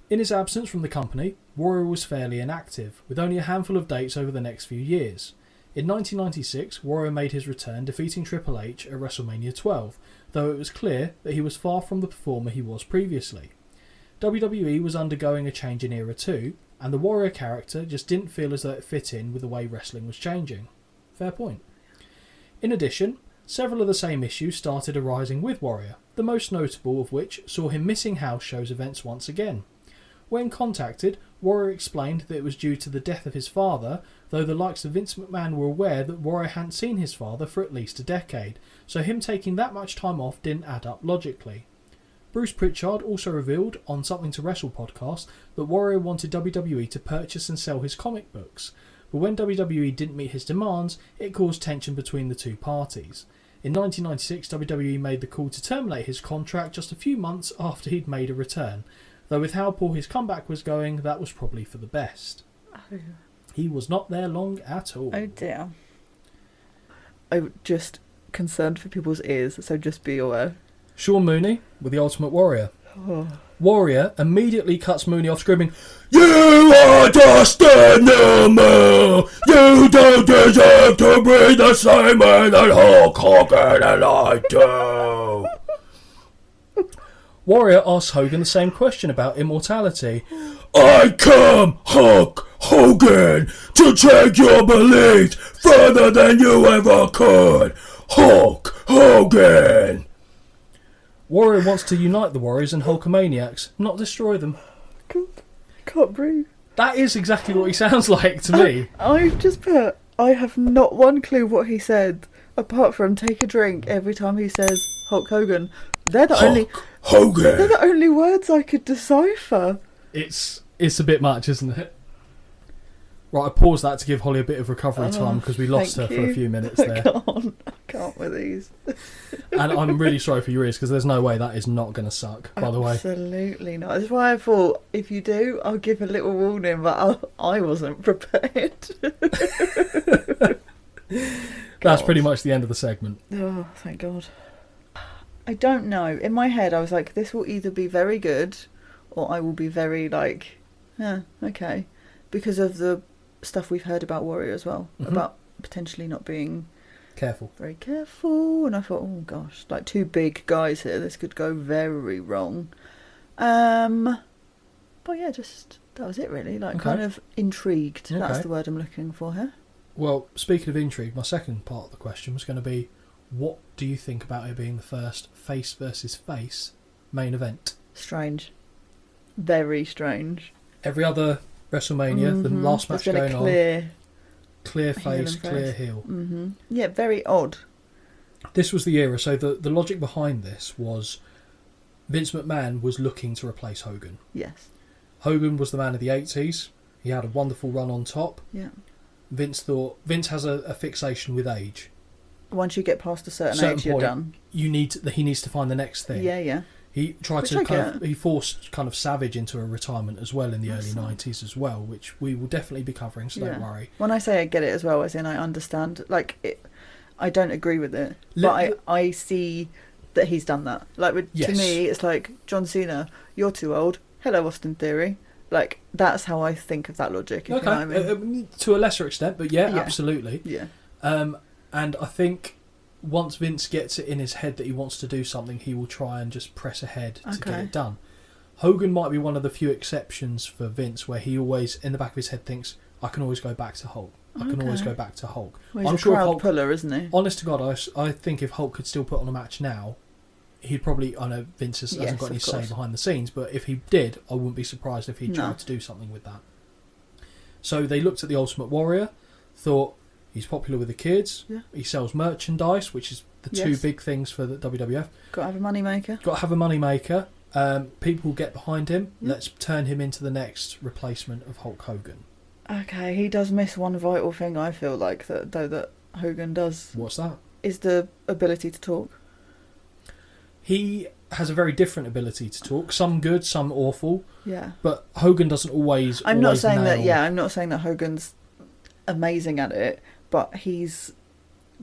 In his absence from the company, Warrior was fairly inactive, with only a handful of dates over the next few years. In 1996, Warrior made his return, defeating Triple H at WrestleMania 12, though it was clear that he was far from the performer he was previously. WWE was undergoing a change in era too, and the Warrior character just didn't feel as though it fit in with the way wrestling was changing. Fair point. In addition, several of the same issues started arising with Warrior, the most notable of which saw him missing house shows events once again. When contacted, Warrior explained that it was due to the death of his father, though the likes of Vince McMahon were aware that Warrior hadn't seen his father for at least a decade, so him taking that much time off didn't add up logically. Bruce Pritchard also revealed on Something to Wrestle podcast that Warrior wanted WWE to purchase and sell his comic books, but when WWE didn't meet his demands, it caused tension between the two parties. In 1996, WWE made the call to terminate his contract just a few months after he'd made a return, though with how poor his comeback was going, that was probably for the best. Oh. He was not there long at all. Oh dear. I'm just concerned for people's ears, so just be aware. Sean Mooney with the Ultimate Warrior. Oh. Warrior immediately cuts Mooney off, screaming, "You are just an animal! You don't deserve to breathe the same way that Hulk Hogan and I do!" Warrior asks Hogan the same question about immortality. "I come, Hulk Hogan, to take your beliefs further than you ever could. Hulk Hogan!" Warrior wants to unite the Warriors and Hulkamaniacs, not destroy them. God, can't breathe. That is exactly what he sounds like to me. I've just put, I have not one clue what he said, apart from take a drink every time he says Hulk Hogan. They're the Hogan! They're the only words I could decipher. It's a bit much, isn't it? Right, I paused that to give Holly a bit of recovery time because we lost her for a few minutes there. I can't with these. And I'm really sorry for your ears because there's no way that is not going to suck, by the way. Absolutely not. That's why I thought, if you do, I'll give a little warning, but I wasn't prepared. That's pretty much the end of the segment. Oh, thank God. I don't know. In my head, I was like, this will either be very good or I will be very like, okay. Because of the stuff we've heard about Warrior as well. Mm-hmm. About potentially not being very careful. And I thought, oh gosh, like 2 big guys here. This could go very wrong. But yeah, just that was it really. Like kind of intrigued. Okay. That's the word I'm looking for here. Well, speaking of intrigue, my second part of the question was going to be, what do you think about it being the first face versus face main event? Strange. Very strange. Every other WrestleMania, the last match going on, clear face, clear heel. Mm-hmm. Yeah, very odd. This was the era, so the logic behind this was Vince McMahon was looking to replace Hogan. Yes. Hogan was the man of the 80s. He had a wonderful run on top. Yeah. Vince has a fixation with age. once you get past a certain age, you're point, done. He needs to find the next thing. Yeah. He tried Which he forced kind of Savage into a retirement as well in the early 90s as well, which we will definitely be covering, so don't worry. When I say I get it as well, as in I understand, I don't agree with it, but I see that he's done that. To me, it's like, John Cena, you're too old. Hello, Austin Theory. Like, that's how I think of that logic, if you know what I mean. To a lesser extent, but yeah, absolutely. Yeah. And I think once Vince gets it in his head that he wants to do something, he will try and just press ahead to get it done. Hogan might be one of the few exceptions for Vince where he always, in the back of his head, thinks, I can always go back to Hulk. I can always go back to Hulk. Well, he's a crowd puller, isn't he? Honest to God, I think if Hulk could still put on a match now, he'd probably... I know Vince hasn't got any say behind the scenes, but if he did, I wouldn't be surprised if he tried to do something with that. So they looked at the Ultimate Warrior, thought, he's popular with the kids, he sells merchandise, which is the two big things for the WWF. Got to have a money maker. People get behind him. Let's turn him into the next replacement of Hulk Hogan. Okay, he does miss one vital thing, I feel like, that Hogan does. What's that? Is the ability to talk. He has a very different ability to talk. Some good, some awful. Yeah. But Hogan doesn't always. I'm not saying that Hogan's amazing at it, but he's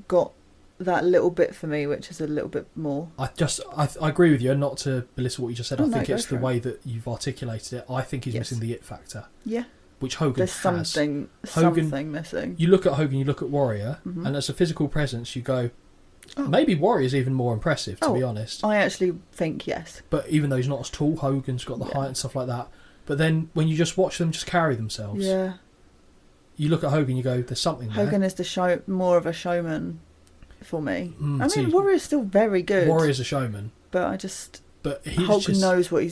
got that little bit for me, which is a little bit more. I agree with you, and not to belittle what you just said. I think it's the way it. that you've articulated it. I think he's missing the it factor. Yeah. Which Hogan has. There's something missing. You look at Hogan, you look at Warrior, and as a physical presence, you go, maybe Warrior's even more impressive, to be honest. I actually think yes. But even though he's not as tall, Hogan's got the height and stuff like that. But then when you just watch them just carry themselves, you look at Hogan, you go, there's something there. Hogan is more of a showman for me. Warrior's still very good. Warrior's a showman. But Hulk knows what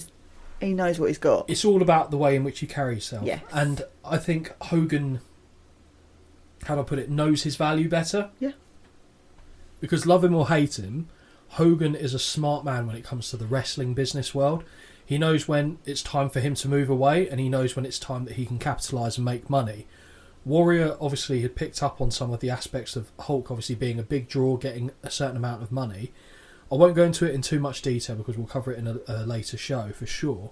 he knows what he's got. It's all about the way in which you carry yourself. Yes. And I think Hogan, how do I put it, knows his value better. Yeah. Because love him or hate him, Hogan is a smart man when it comes to the wrestling business world. He knows when it's time for him to move away, and he knows when it's time that he can capitalise and make money. Warrior obviously had picked up on some of the aspects of Hulk obviously being a big draw, getting a certain amount of money. I won't go into it in too much detail because we'll cover it in a later show for sure.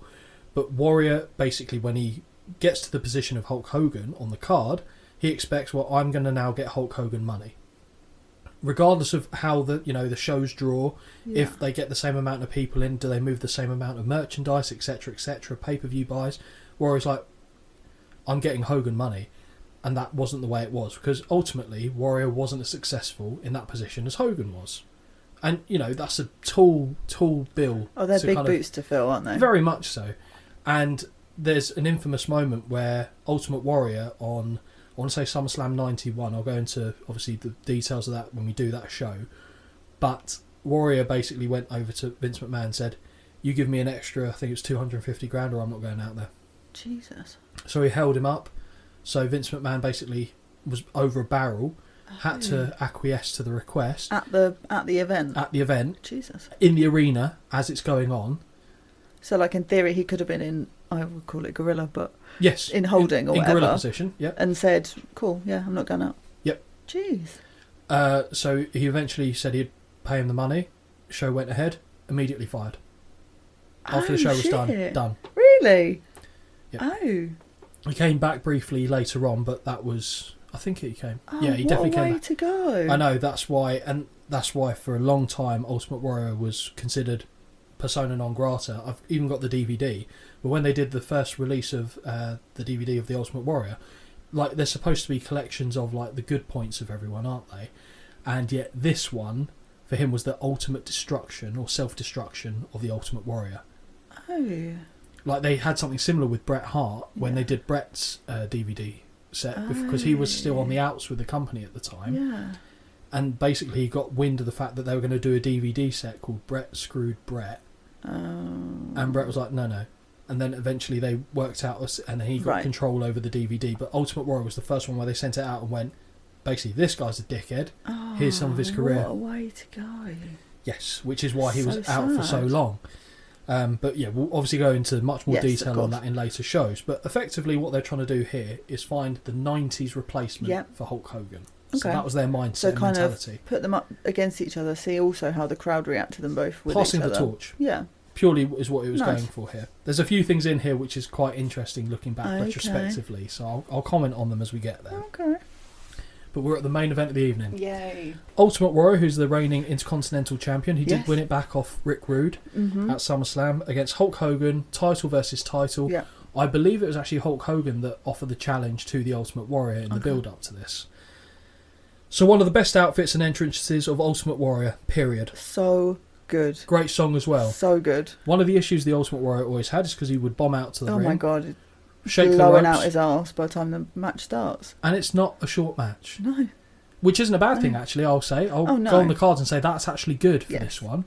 But Warrior, basically, when he gets to the position of Hulk Hogan on the card, he expects, well, I'm going to now get Hulk Hogan money. Regardless of how the shows draw, if they get the same amount of people in, do they move the same amount of merchandise, etc., pay-per-view buys, Warrior's like, I'm getting Hogan money. And that wasn't the way it was, because ultimately Warrior wasn't as successful in that position as Hogan was. And, that's a tall bill. Oh, they're big boots to fill, aren't they? Very much so. And there's an infamous moment where Ultimate Warrior on, I want to say SummerSlam 91, I'll go into, obviously, the details of that when we do that show. But Warrior basically went over to Vince McMahon and said, you give me an extra, I think it was 250 grand or I'm not going out there. Jesus. So he held him up. So Vince McMahon basically was over a barrel, had to acquiesce to the request. At the event? At the event. Jesus. In the arena, as it's going on. So, in theory, he could have been in, I would call it gorilla, but... Yes. In holding or in whatever. In gorilla position, yep. And said, cool, yeah, I'm not going out. Yep. Jeez. So he eventually said he'd pay him the money. Show went ahead. Immediately fired. After the show was done. Really? Yep. Oh. He came back briefly later on, but that was... I think he came. Oh, yeah, he definitely came back. To go. I know, that's why. And that's why for a long time Ultimate Warrior was considered persona non grata. I've even got the DVD. But when they did the first release of the DVD of the Ultimate Warrior, they're supposed to be collections of the good points of everyone, aren't they? And yet this one, for him, was the ultimate destruction or self-destruction of the Ultimate Warrior. Oh. They had something similar with Bret Hart when they did Bret's DVD set, because he was still on the outs with the company at the time. Yeah. And basically he got wind of the fact that they were going to do a DVD set called Bret Screwed Bret. Oh. And Bret was like, no. And then eventually they worked out, and he got control over the DVD. But Ultimate Warrior was the first one where they sent it out and went, basically, this guy's a dickhead. Oh, here's some of his career. What a way to go. Yes, which is why he was out for so long. But yeah, we'll obviously go into much more detail on that in later shows. But effectively what they're trying to do here is find the 90s replacement for Hulk Hogan. So that was their mindset, So kind mentality. of put them up against each other. See also how the crowd react to them both with Passing each the other. torch. Yeah. Purely is what it was Nice. going for here. There's a few things in here which is quite interesting looking back Okay. retrospectively, so I'll comment on them as we get there. Okay. But we're at the main event of the evening. Yay. Ultimate Warrior, who's the reigning Intercontinental Champion, he did Yes. win it back off Rick Rude at SummerSlam against Hulk Hogan, title versus title. Yeah. I believe it was actually Hulk Hogan that offered the challenge to the Ultimate Warrior in the build-up to this. So one of the best outfits and entrances of Ultimate Warrior, period. So good. Great song as well. So good. One of the issues the Ultimate Warrior always had is because he would bomb out to the Oh ring, my god. shake the Blowing ropes, out his arse by the time the match starts. and it's not a short match. No. Which isn't a bad thing, actually, I'll say. I'll Oh, no. go on the cards and say that's actually good for Yes. this one.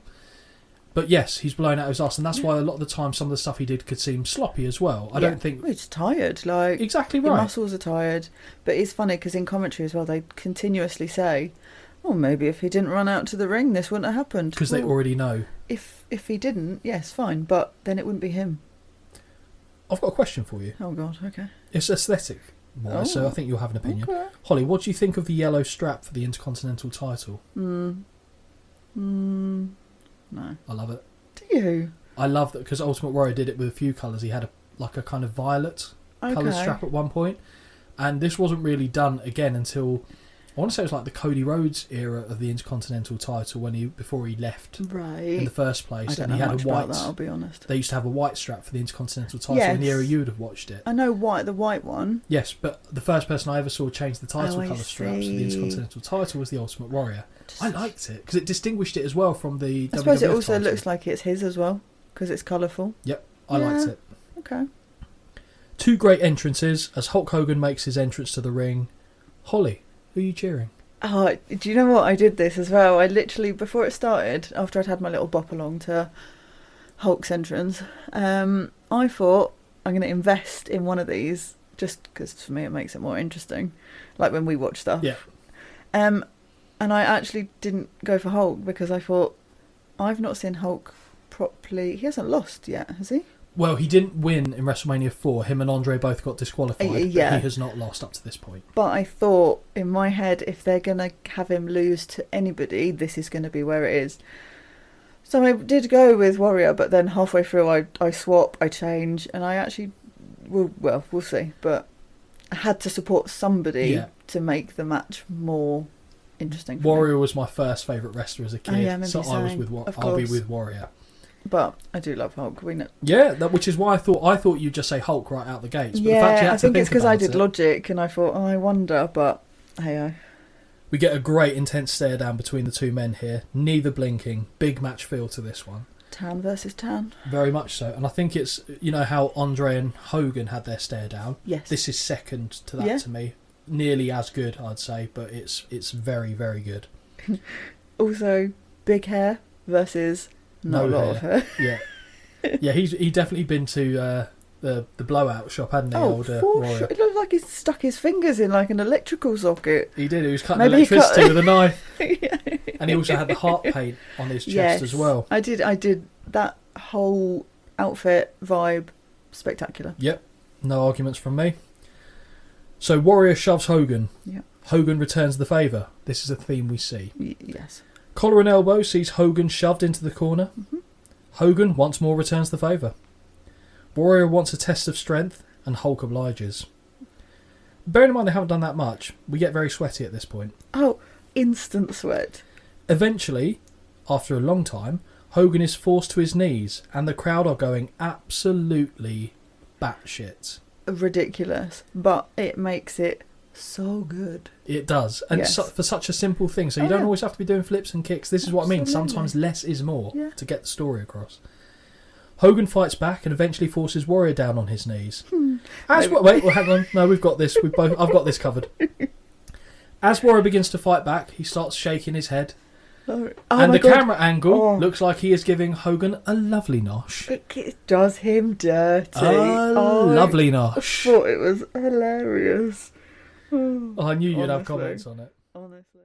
But yes, he's blown out his arse, and that's why a lot of the time some of the stuff he did could seem sloppy as well. I don't think... Well, he's tired. Like, Exactly your right. muscles are tired. But it's funny because in commentary as well, they continuously say, "Oh, maybe if he didn't run out to the ring, this wouldn't have happened." Because they Well, already know. If he didn't, yes, fine. But then it wouldn't be him. I've got a question for you. Oh God. Okay. It's aesthetic, so I think you'll have an opinion. Okay. Holly, what do you think of the yellow strap for the Intercontinental title? No. I love it. Do you? I love that because Ultimate Warrior did it with a few colours. He had a kind of violet coloured Okay. strap at one point, and this wasn't really done again until I want to say it was like the Cody Rhodes era of the Intercontinental title before he left Right. in the first place, I don't and know he had much a white. about that. I'll be honest. They used to have a white strap for the Intercontinental title in the Yes. era you would have watched it. I know the white one. Yes, but the first person I ever saw change the title Oh, I colour straps for the see. Intercontinental title was the Ultimate Warrior. I liked it because it distinguished it as well from the I suppose it WWF also title. looks like it's his as well because it's colourful. Yep, I liked Yeah. it. Okay. Two great entrances as Hulk Hogan makes his entrance to the ring. Holly, who are you cheering? Oh, do you know what? I did this as well. I literally, before it started, after I'd had my little bop along to Hulk's entrance, I thought I'm going to invest in one of these just because for me it makes it more interesting. Like when we watch stuff. Yeah. And I actually didn't go for Hulk because I thought I've not seen Hulk properly. He hasn't lost yet, has he? Well, he didn't win in WrestleMania 4. Him and Andre both got disqualified, yeah. but he has not lost up to this point. But I thought in my head, if they're going to have him lose to anybody, this is going to be where it is. So I did go with Warrior, but then halfway through I swap, I change, and I actually, we'll see. But I had to support somebody to make the match more interesting for Warrior me. was my first favourite wrestler as a kid, Oh, yeah, I remember so you I was saying. with Of I'll be course. with Warrior. But I do love Hulk. We know. Yeah, which is why I thought you'd just say Hulk right out the gates. But the fact you Yeah, had I to think it's because I about did it, logic, and I thought, I wonder, but hey, we get a great intense stare down between the two men here. Neither blinking. Big match feel to this one. Tan versus Tan. Very much so. And I think it's, you know how Andre and Hogan had their stare down? Yes. This is second to that Yeah. to me. Nearly as good, I'd say, but it's very, very good. Also, big hair versus not a lot of hair. Yeah. Yeah, he definitely been to the blowout shop, hadn't he, old for Warrior? sure. It looked like he stuck his fingers in like an electrical socket. He did. He was cutting Maybe he electricity cut- with a knife. Yeah. And he also had the heart paint on his chest Yes, as well. I did that whole outfit vibe spectacular. Yep. No arguments from me. So Warrior shoves Hogan. Yep. Hogan returns the favour. This is a theme we see. Yes. Collar and elbow sees Hogan shoved into the corner. Mm-hmm. Hogan once more returns the favour. Warrior wants a test of strength, and Hulk obliges. Bearing in mind they haven't done that much, we get very sweaty at this point. Oh, instant sweat. Eventually, after a long time, Hogan is forced to his knees, and the crowd are going absolutely batshit. Ridiculous, but it makes it so good. It does, and Yes. for such a simple thing. So you don't yeah. always have to be doing flips and kicks. This is what I mean. Absolutely. Sometimes less is more Yeah. to get the story across. Hogan fights back and eventually forces Warrior down on his knees. Wait, hang on. No, we've got this. I've got this covered. As Warrior begins to fight back, he starts shaking his head, Oh and my the God. camera angle Oh. looks like he is giving Hogan a lovely nosh. It does him dirty. A lovely I nosh. thought it was hilarious. Oh, I knew you'd have Honestly. comments on it. Honestly.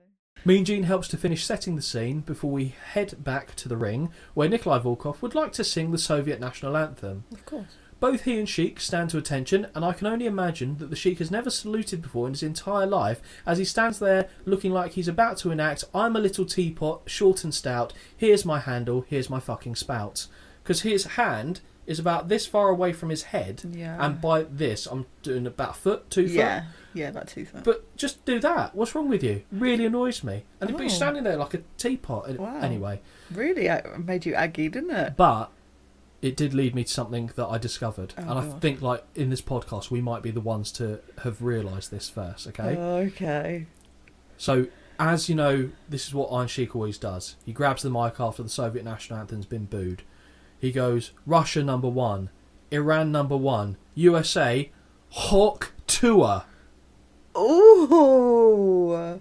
Mean Gene helps to finish setting the scene before we head back to the ring, where Nikolai Volkov would like to sing the Soviet national anthem. Of course. Both he and Sheik stand to attention, and I can only imagine that the Sheik has never saluted before in his entire life, as he stands there looking like he's about to enact, I'm a little teapot, short and stout, here's my handle, here's my fucking spout. Because his hand is about this far away from his head, and by this I'm doing about a foot, 2 foot. Yeah, about 2 foot. But just do that. What's wrong with you? Really annoys me. And but he's standing there like a teapot. Wow. Anyway. Really made you aggy, didn't it? But it did lead me to something that I discovered. And God. I think, like, in this podcast, we might be the ones to have realised this first, okay? Okay. So, as you know, this is what Iron Sheik always does. He grabs the mic after the Soviet national anthem's been booed. He goes, Russia number 1, Iran number 1, USA, Hawk Tour. Ooh.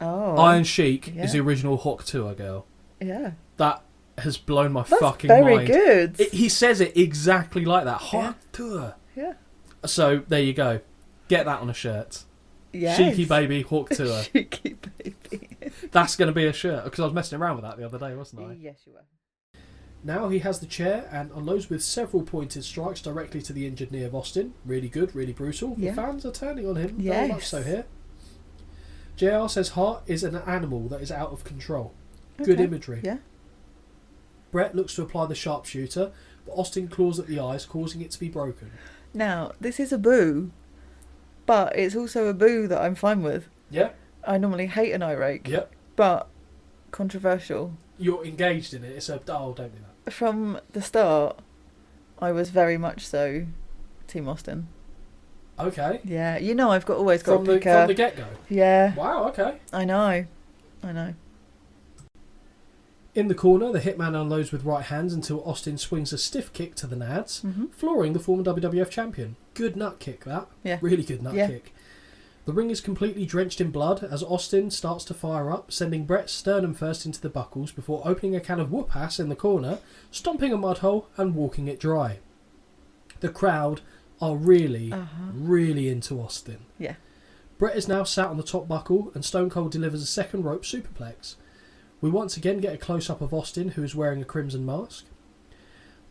Oh. Iron Sheik is the original Hawk Tour girl. Yeah. That has blown my That's fucking very mind. good. He says it exactly like that. Hawk Tour. Yeah. So, there you go. Get that on a shirt. Yes. Cheeky baby, Hawk Tour. Cheeky baby. That's going to be a shirt, because I was messing around with that the other day, wasn't I? Yes, you were. Now he has the chair and unloads with several pointed strikes directly to the injured knee of Austin. Really good, really brutal. Yeah. The fans are turning on him, very Yes. much so here. JR says Hart is an animal that is out of control. Okay. Good imagery. Yeah. Brett looks to apply the sharpshooter, but Austin claws at the eyes, causing it to be broken. Now, this is a boo, but it's also a boo that I'm fine with. Yeah? I normally hate an eye rake, Yep. but controversial. You're engaged in it. It's a, oh, don't do that. From the start, I was very much so Team Austin. Okay. Yeah, you know I've always got From to the, pick from the get-go? Yeah. Wow, okay. I know. In the corner, the Hitman unloads with right hands until Austin swings a stiff kick to the nads, flooring the former WWF champion. Good nut kick, that. Yeah. Really good nut Yeah. kick. The ring is completely drenched in blood as Austin starts to fire up, sending Brett's sternum first into the buckles before opening a can of whoop-ass in the corner, stomping a mud hole and walking it dry. The crowd are really, really into Austin. Yeah. Brett is now sat on the top buckle and Stone Cold delivers a second rope superplex. We once again get a close-up of Austin, who is wearing a crimson mask.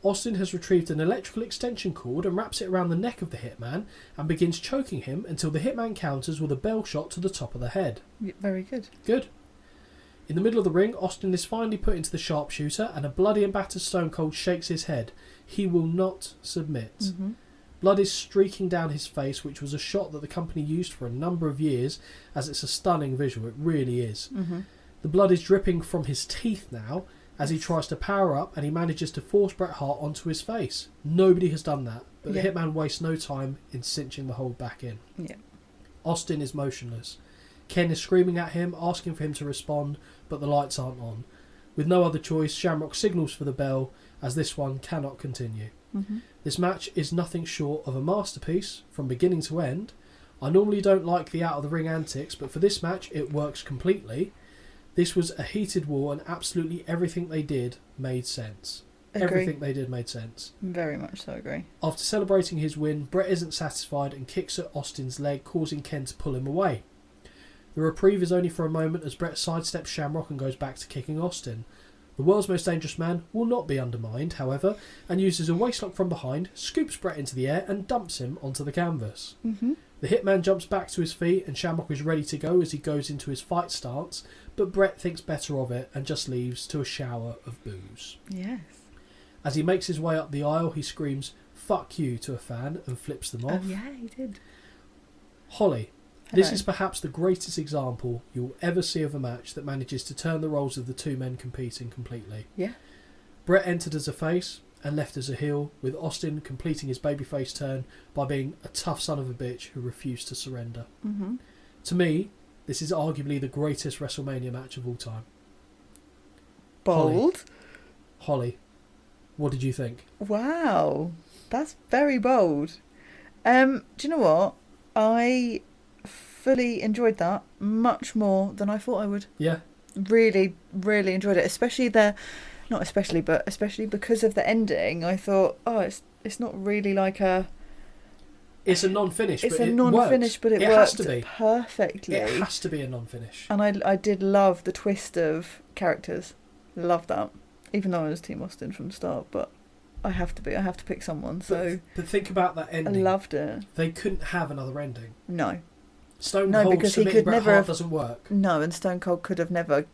Austin has retrieved an electrical extension cord and wraps it around the neck of the Hitman and begins choking him until the Hitman counters with a bell shot to the top of the head. Very good. Good. In the middle of the ring, Austin is finally put into the sharpshooter and a bloody and battered Stone Cold shakes his head. He will not submit. Blood is streaking down his face, which was a shot that the company used for a number of years, as it's a stunning visual. It really is. The blood is dripping from his teeth now as he tries to power up and he manages to force Bret Hart onto his face. Nobody has done that, but the Hitman wastes no time in cinching the hold back in. Yeah. Austin is motionless. Ken is screaming at him, asking for him to respond, but the lights aren't on. With no other choice, Shamrock signals for the bell, as this one cannot continue. This match is nothing short of a masterpiece from beginning to end. I normally don't like the out-of-the-ring antics, but for this match it works completely. This was a heated war and absolutely everything they did made sense. Agree. Everything they did made sense. Very much so agree. After celebrating his win, Brett isn't satisfied and kicks at Austin's leg, causing Ken to pull him away. The reprieve is only for a moment as Brett sidesteps Shamrock and goes back to kicking Austin. The world's most dangerous man will not be undermined, however, and uses a waistlock from behind, scoops Brett into the air and dumps him onto the canvas. The Hitman jumps back to his feet and Shamrock is ready to go as he goes into his fight stance, but Brett thinks better of it and just leaves to a shower of boos. Yes. As he makes his way up the aisle, he screams, "Fuck you," to a fan and flips them off. Oh yeah, he did. Holly, this Hello. is perhaps the greatest example you'll ever see of a match that manages to turn the roles of the two men competing completely. Yeah. Brett entered as a face and left as a heel, with Austin completing his babyface turn by being a tough son of a bitch who refused to surrender. To me, this is arguably the greatest WrestleMania match of all time. Bold. Holly, what did you think? Wow, that's very bold. Do you know what? I fully enjoyed that much more than I thought I would. Yeah. Really, really enjoyed it. Especially because of the ending. I thought, oh, it's not really like a. It's a non-finish. It's but a it non-finish, worked. but it has worked to be perfectly. It has to be a non-finish. And I did love the twist of characters. Love that. Even though I was Team Austin from the start, but I have to pick someone. So but think about that ending. I loved it. They couldn't have another ending. No. Stone Cold because he submitting could Bret never Hart have, doesn't work. No, and Stone Cold could have never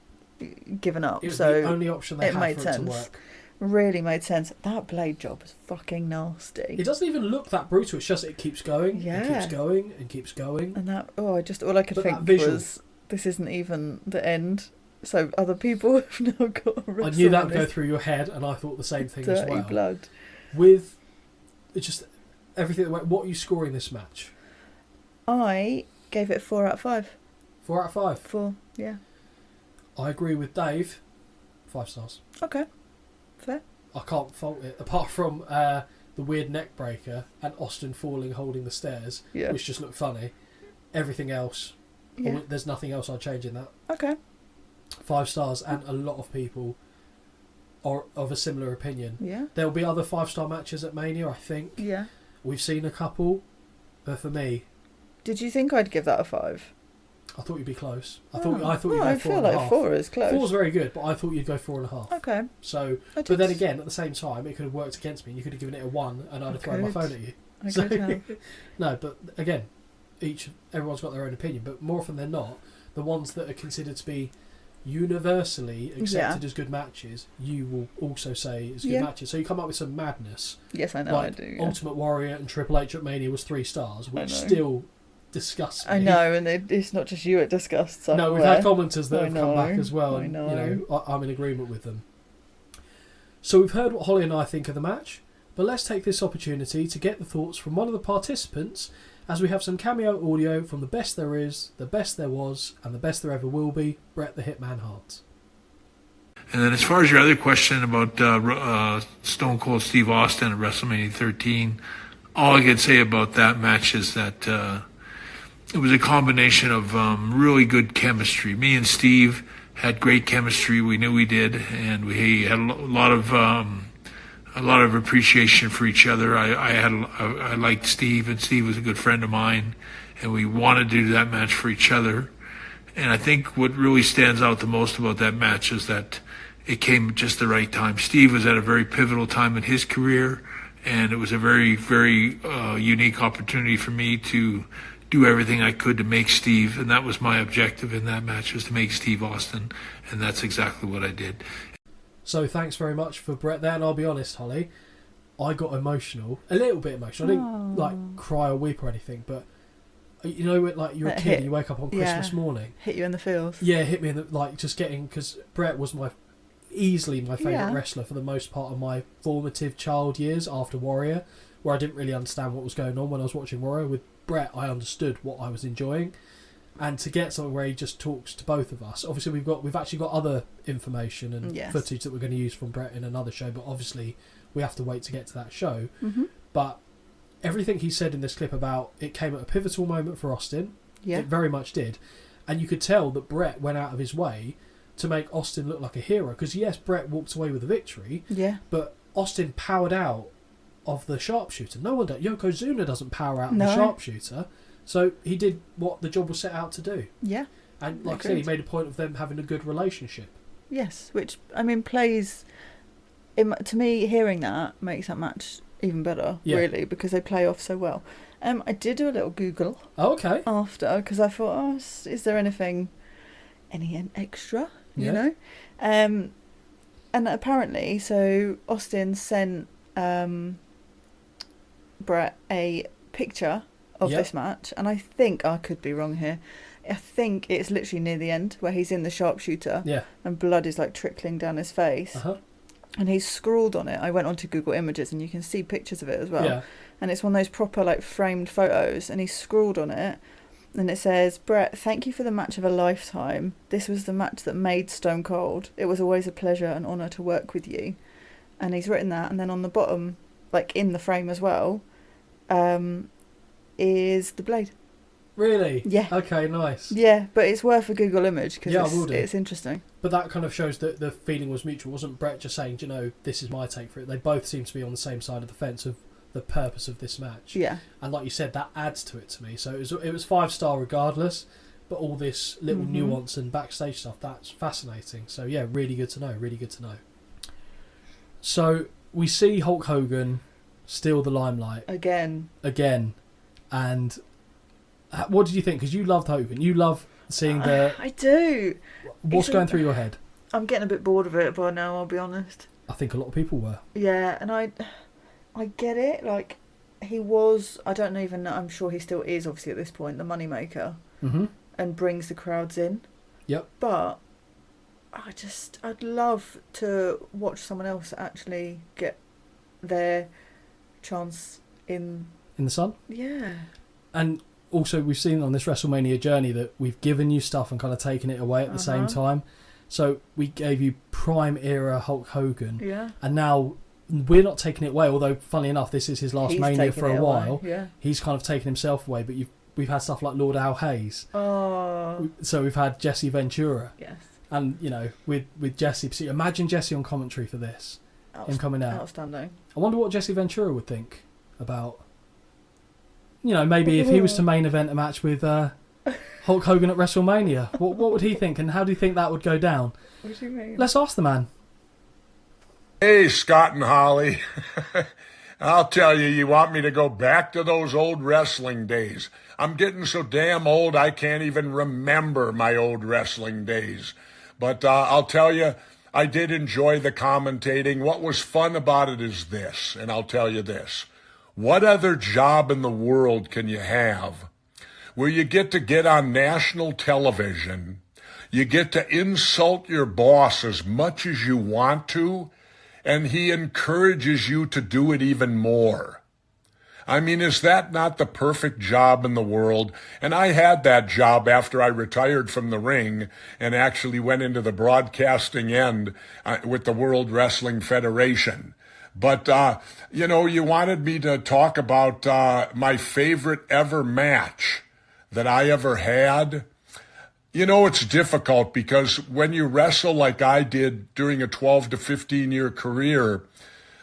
given up. It was so the only option they it had made for it sense. to work. Really made sense. That blade job was fucking nasty. It doesn't even look that brutal. It's just it keeps going, Yeah. it keeps going, and keeps going. And that all I could But think that visual- was, this isn't even the end. So other people have now got to I knew that would wrestle go in through your head, and I thought the same thing this as dirty well. blood. With just everything that went, what are you scoring this match? I gave it 4 out of 5. 4 out of 5. 4, yeah. I agree with Dave. 5 stars. Okay, fair. I can't fault it, apart from the weird neck breaker and Austin falling holding the stairs, Yeah. which just looked funny. Everything else, Yeah. there's nothing else I'd change in that. Okay. 5 stars, and a lot of people are of a similar opinion. Yeah. There'll be other 5-star matches at Mania, I think. Yeah. We've seen a couple, but for me, Did you think I'd give that a 5? I thought you'd be close. I Oh. thought you'd Oh, go I 4 feel and a like half. 4 is close. 4's very good, but I thought you'd go 4.5. Okay. So, I but then did- again, at the same time, it could have worked against me. You could have given it a 1, and I'd have thrown my could. phone at you. I So- could have. No, but again, everyone's got their own opinion. But more often than not, the ones that are considered to be universally accepted as good matches, you will also say is good Yeah. matches. So you come up with some madness. Yes, I know like I do. Yeah. Ultimate Warrior and Triple H at Mania was 3 stars, which know. still disgusts me. I know, and it's not just you it disgusts. I'm No, we've aware. had commenters that I have come back know, as well, I and know. you know, I'm in agreement with them. So we've heard what Holly and I think of the match, but let's take this opportunity to get the thoughts from one of the participants, as we have some cameo audio from the best there is, the best there was, and the best there ever will be, Bret the Hitman Hart. And then as far as your other question about Stone Cold Steve Austin at WrestleMania 13, all I could say about that match is that it was a combination of really good chemistry. Me and Steve had great chemistry. We knew we did, and we had a lot of appreciation for each other. I liked Steve, and Steve was a good friend of mine, and we wanted to do that match for each other. And I think what really stands out the most about that match is that it came at just the right time. Steve was at a very pivotal time in his career, and it was a very, very unique opportunity for me to do everything I could to make Steve, and that was my objective in that match, was to make Steve Austin, and that's exactly what I did. So thanks very much for Bret there, and I'll be honest, Holly, I got emotional, a little bit emotional. I didn't like cry or weep or anything, but you know, when, like you're a That kid hit- and you wake up on Christmas morning. Hit you in the feels. Yeah, it hit me in the, like just getting, because Bret was easily my favourite Yeah. wrestler for the most part of my formative child years after Warrior, where I didn't really understand what was going on when I was watching Warrior. With Bret, I understood what I was enjoying, and to get something where he just talks to both of us. Obviously, we've actually got other information and Yes. footage that we're going to use from Bret in another show, but obviously we have to wait to get to that show. Mm-hmm. But everything he said in this clip about it came at a pivotal moment for Austin. Yeah. It very much did. And you could tell that Bret went out of his way to make Austin look like a hero. Because, yes, Bret walked away with a victory, Yeah. but Austin powered out of the sharpshooter. No one does. Yokozuna doesn't power out of No. the sharpshooter. So he did what the job was set out to do. Yeah. And like I said, he Agreed. made a point of them having a good relationship. Yes, which I mean plays. To me, hearing that makes that match even better. Yeah. Really, because they play off so well. I did do a little Google Oh, okay. after because I thought, oh, is there any extra? You Yeah. know, and apparently, so Austin sent Bret a picture of Yep. this match, and I think I could be wrong here. I think it's literally near the end where he's in the sharpshooter Yeah. and blood is like trickling down his face. Uh-huh. And he's scrawled on it. I went onto Google Images and you can see pictures of it as well. Yeah. And it's one of those proper like framed photos, and he's scrawled on it and it says, "Bret, thank you for the match of a lifetime. This was the match that made Stone Cold. It was always a pleasure and honour to work with you." And he's written that, and then on the bottom, like in the frame as well, is the blade. Really? Yeah. Okay, nice. Yeah, but it's worth a Google image because Yeah, I will do. it's interesting. But that kind of shows that the feeling was mutual. Wasn't Bret just saying, "Do you know, this is my take for it"? They both seem to be on the same side of the fence of the purpose of this match. Yeah. And like you said, that adds to it to me. So it was 5-star regardless, but all this little nuance and backstage stuff, that's fascinating. So yeah, really good to know. Really good to know. So we see Hulk Hogan steal the limelight again. And what did you think? Because you loved Hogan. You love seeing the. I do. What's going through your head? I'm getting a bit bored of it by now. I'll be honest. I think a lot of people were. Yeah, and I get it. Like, he was. I don't even know. I'm sure he still is. Obviously, at this point, the moneymaker, and brings the crowds in. Yep. But I'd love to watch someone else actually get their chance in the sun. Yeah. And also, we've seen on this WrestleMania journey that we've given you stuff and kind of taken it away at the same time. So we gave you prime era Hulk Hogan. Yeah. And now we're not taking it away, although, funnily enough, this is his last Mania for a while. Yeah. He's kind of taken himself away, but we've had stuff like Lord Al Hayes. Oh. So we've had Jesse Ventura. Yes. And, you know, with Jesse, imagine Jesse on commentary for this. Him coming out. Outstanding. I wonder what Jesse Ventura would think about, you know, maybe if he was to main event a match with Hulk Hogan at WrestleMania. What would he think, and how do you think that would go down? What do you mean? Let's ask the man. Hey, Scott and Holly. I'll tell you, you want me to go back to those old wrestling days. I'm getting so damn old I can't even remember my old wrestling days. But I'll tell you, I did enjoy the commentating. What was fun about it is this, and I'll tell you this. What other job in the world can you have where you get on national television, you get to insult your boss as much as you want to, and he encourages you to do it even more? I mean, is that not the perfect job in the world? And I had that job after I retired from the ring and actually went into the broadcasting end with the World Wrestling Federation. But, you know, you wanted me to talk about my favorite ever match that I ever had. You know, it's difficult because when you wrestle like I did during a 12 to 15 year career,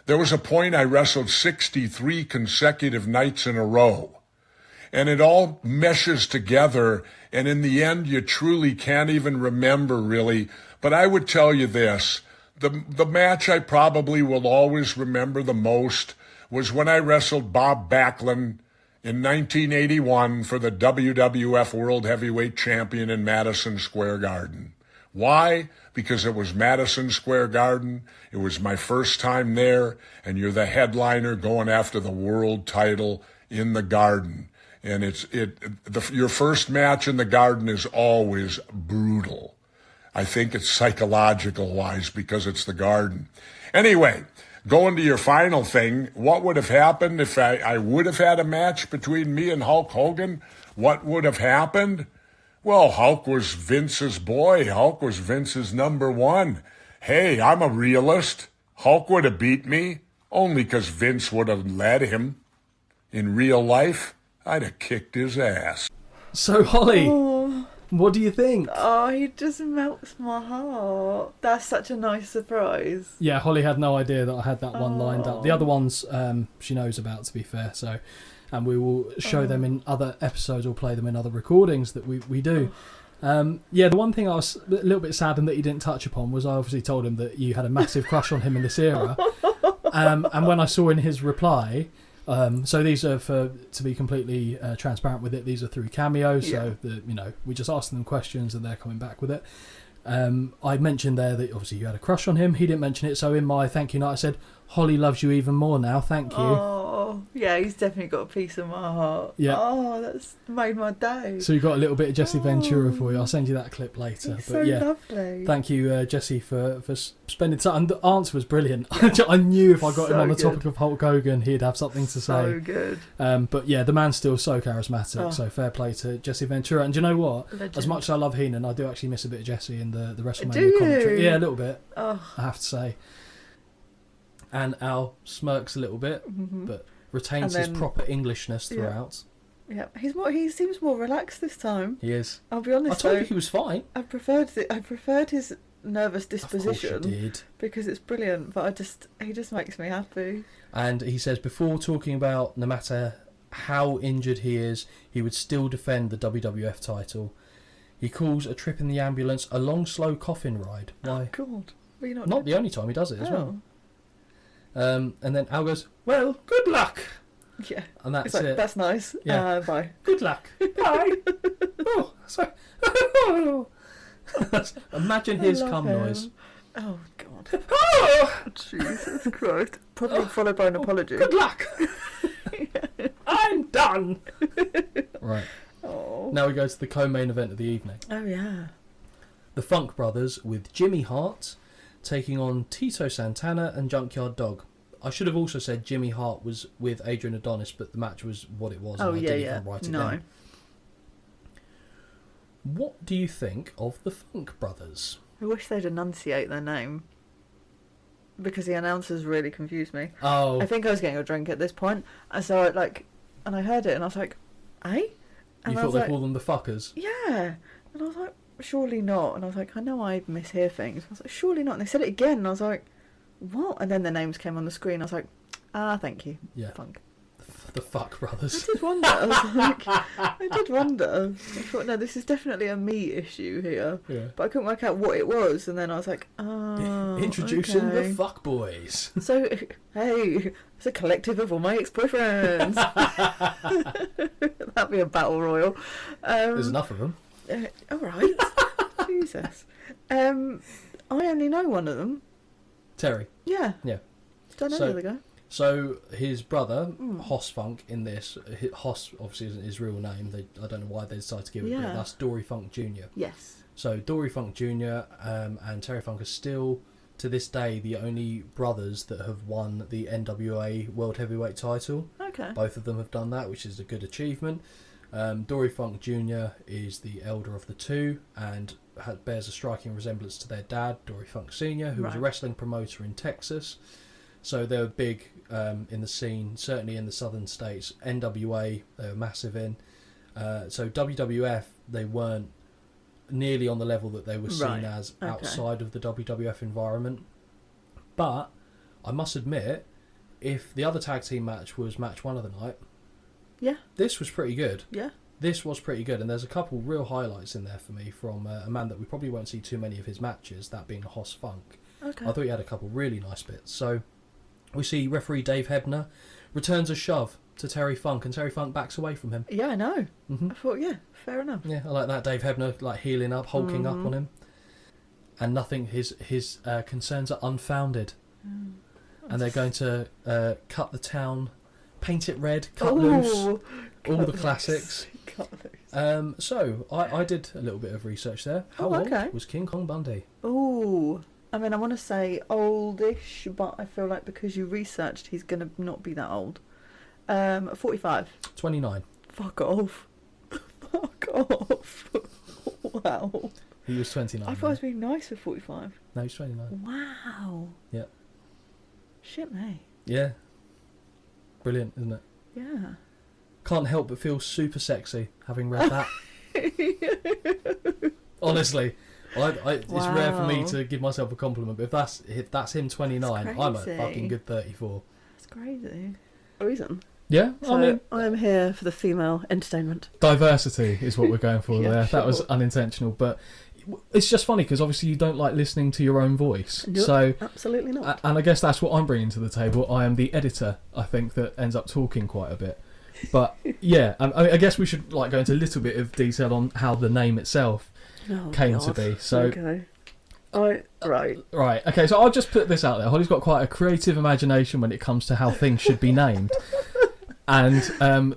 there was a point I wrestled 63 consecutive nights in a row. And it all meshes together, and in the end, you truly can't even remember, really. But I would tell you this, the match I probably will always remember the most was when I wrestled Bob Backlund in 1981 for the WWF World Heavyweight Champion in Madison Square Garden. Why? Because it was Madison Square Garden, it was my first time there, and you're the headliner going after the world title in the Garden. And your first match in the Garden is always brutal. I think it's psychological-wise because it's the Garden. Anyway, going to your final thing, what would have happened if I would have had a match between me and Hulk Hogan? What would have happened? Well, Hulk was Vince's boy. Hulk was Vince's number one. Hey, I'm a realist. Hulk would have beat me only because Vince would have let him. In real life, I'd have kicked his ass. So, Holly, what do you think? Oh, he just melts my heart. That's such a nice surprise. Yeah, Holly had no idea that I had that one lined up. The other ones she knows about, to be fair, so... And we will show them in other episodes or play them in other recordings that we do. Yeah, the one thing I was a little bit saddened that you didn't touch upon was I obviously told him that you had a massive crush on him in this era. And when I saw in his reply, so these are to be completely transparent with it, these are through Cameo, so we just asked them questions and they're coming back with it. I mentioned there that obviously you had a crush on him. He didn't mention it, so in my thank you note I said, Holly loves you even more now, thank you. Oh, yeah, he's definitely got a piece of my heart. Yeah. Oh, that's made my day. So you've got a little bit of Jesse Ventura for you. I'll send you that clip later. He's but so yeah, lovely. Thank you, Jesse, for spending time. And the answer was brilliant. I knew if I got him on the topic of Hulk Hogan, he'd have something to say. So good. But yeah, the man's still so charismatic, so fair play to Jesse Ventura. And do you know what? Legend. As much as I love Heenan, I do actually miss a bit of Jesse in the WrestleMania Do you? commentary. Yeah, a little bit, Oh. I have to say. And Al smirks a little bit, but retains his proper Englishness throughout. Yeah, he seems more relaxed this time. He is. I'll be honest. I told you he was fine. I preferred his nervous disposition. Of course you did. Because it's brilliant, but he just makes me happy. And he says before talking about no matter how injured he is, he would still defend the WWF title. He calls a trip in the ambulance a long, slow coffin ride. Why? Oh, God. Well, not the only time he does it as well. And then Al goes, well, good luck. Yeah. And that's It's like, it. that's nice. Yeah. Bye. Good luck. Bye. Oh, sorry. Imagine his love cum him. noise. Oh, God. Oh, Jesus Christ. Probably followed by an apology. good luck. I'm done. Right. Oh. Now we go to the co-main event of the evening. Oh, yeah. The Funk Brothers with Jimmy Hart taking on Tito Santana and Junkyard Dog. I should have also said Jimmy Hart was with Adrian Adonis, but the match was what it was. Oh, and I yeah, didn't yeah. even write it No. down. What do you think of the Funk Brothers? I wish they'd enunciate their name. Because the announcers really confused me. Oh, I think I was getting a drink at this point. And so and I heard it and I was like, eh? And you I thought was they like, called them the fuckers? yeah. And I was like, surely not. And I was like, I know I mishear things. I was like, surely not. And they said it again and I was like, what? And then the names came on the screen. I was like, thank you. Yeah. Funk. The Fuck Brothers. I did wonder. I was like, I did wonder. I thought, no, this is definitely a me issue here. Yeah. But I couldn't work out what it was. And then I was like, oh, Introducing okay. the Fuck Boys. So, hey, it's a collective of all my ex-boyfriends. That'd be a battle royal. There's enough of them. All right. Jesus. I only know one of them. Terry. Yeah. Yeah. Don't know So- the other guy. So his brother, Hoss Funk, in this, Hoss obviously isn't his real name. I don't know why they decided to give it, Yeah. but that's Dory Funk Jr. Yes. So Dory Funk Jr. And Terry Funk are still, to this day, the only brothers that have won the NWA World Heavyweight title. Okay. Both of them have done that, which is a good achievement. Dory Funk Jr. is the elder of the two and bears a striking resemblance to their dad, Dory Funk Sr., who was a Right. wrestling promoter in Texas. So they were big in the scene, certainly in the southern states. NWA, they were massive in. So WWF, they weren't nearly on the level that they were seen Right. as Okay. outside of the WWF environment. But I must admit, if the other tag team match was match one of the night, Yeah. this was pretty good. Yeah. This was pretty good, and there's a couple real highlights in there for me from a man that we probably won't see too many of his matches, that being Hoss Funk. Okay. I thought he had a couple really nice bits. So we see referee Dave Hebner returns a shove to Terry Funk, and Terry Funk backs away from him. Yeah, I know. Mhm. I thought, yeah, fair enough. Yeah, I like that. Dave Hebner like healing up, hulking up on him, and nothing. His concerns are unfounded, and they're going to cut the town, paint it red, cut loose, all the classics. Cut loose. So I did a little bit of research there. How Oh, okay. old was King Kong Bundy? Ooh. I mean, I want to say oldish, but I feel like because you researched, he's going to not be that old. 45. 29. Fuck off. Fuck off. Wow. He was 29. I thought I was being nice for 45. No, he's 29. Wow. Yeah. Shit me. Yeah. Brilliant, isn't it? Yeah. Can't help but feel super sexy having read that. Honestly, it's rare for me Wow. to give myself a compliment, but if that's him 29, That's I'm a crazy. fucking good 34. That's crazy. Reason. Yeah, So I mean, I am here for the female entertainment. diversity is what we're going for Yeah, there. That was sure. unintentional, but it's just funny because obviously you don't like listening to your own voice. Nope, So, absolutely not. and I guess that's what I'm bringing to the table. I am the editor, I think, that ends up talking quite a bit. But yeah, I guess we should like go into a little bit of detail on how the name itself Oh, came to God. be. So, Okay. Right. right, okay, so I'll just put this out there. Holly's got quite a creative imagination when it comes to how things should be named. And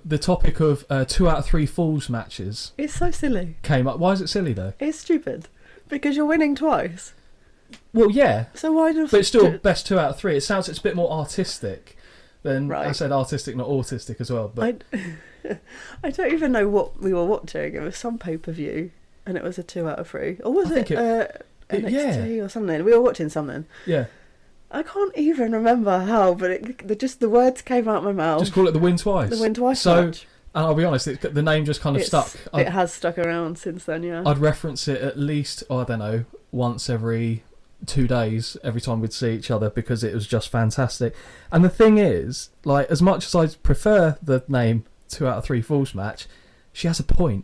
the topic of 2 out of 3 falls matches It's so silly. came up. Why is it silly though? It's stupid. Because you're winning twice. Well, yeah, So why just... but it's still best 2 out of 3. It sounds it's a bit more artistic than I Right. said artistic, not autistic as well. But I don't even know what we were watching. It was some pay-per-view. And it was a 2 out of 3. Or was I think NXT or something? We were watching something. yeah, I can't even remember how, but the words came out my mouth. just call it the win twice. The win twice So, match. and I'll be honest, the name just kind of stuck. It has stuck around since then, yeah. I'd reference it at least, I don't know, once every 2 days, every time we'd see each other, because it was just fantastic. And the thing is, like, as much as I prefer the name 2 out of 3 falls match, she has a point.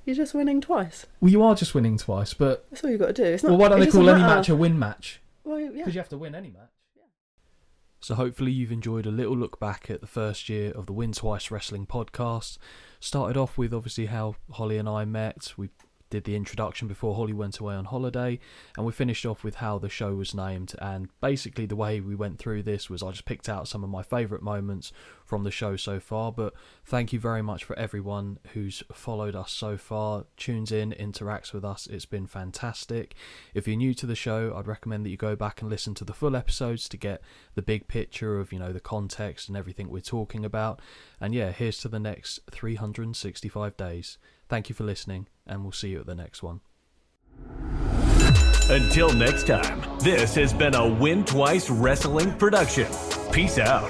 You're just winning twice. Well, you are just winning twice, but That's all you've got to do. It's not, well, why don't it they doesn't call any matter. match a win match? Well, yeah. Because you have to win any match. So hopefully you've enjoyed a little look back at the first year of the Win Twice Wrestling podcast. Started off with obviously how Holly and I met. We did the introduction before Holly went away on holiday, and we finished off with how the show was named. And basically the way we went through this was I just picked out some of my favourite moments from the show so far. But thank you very much for everyone who's followed us so far, tunes in, interacts with us. It's been fantastic. If you're new to the show, I'd recommend that you go back and listen to the full episodes to get the big picture of, the context and everything we're talking about. And yeah, here's to the next 365 days. Thank you for listening, and we'll see you at the next one. Until next time, this has been a Win Twice Wrestling production. Peace out.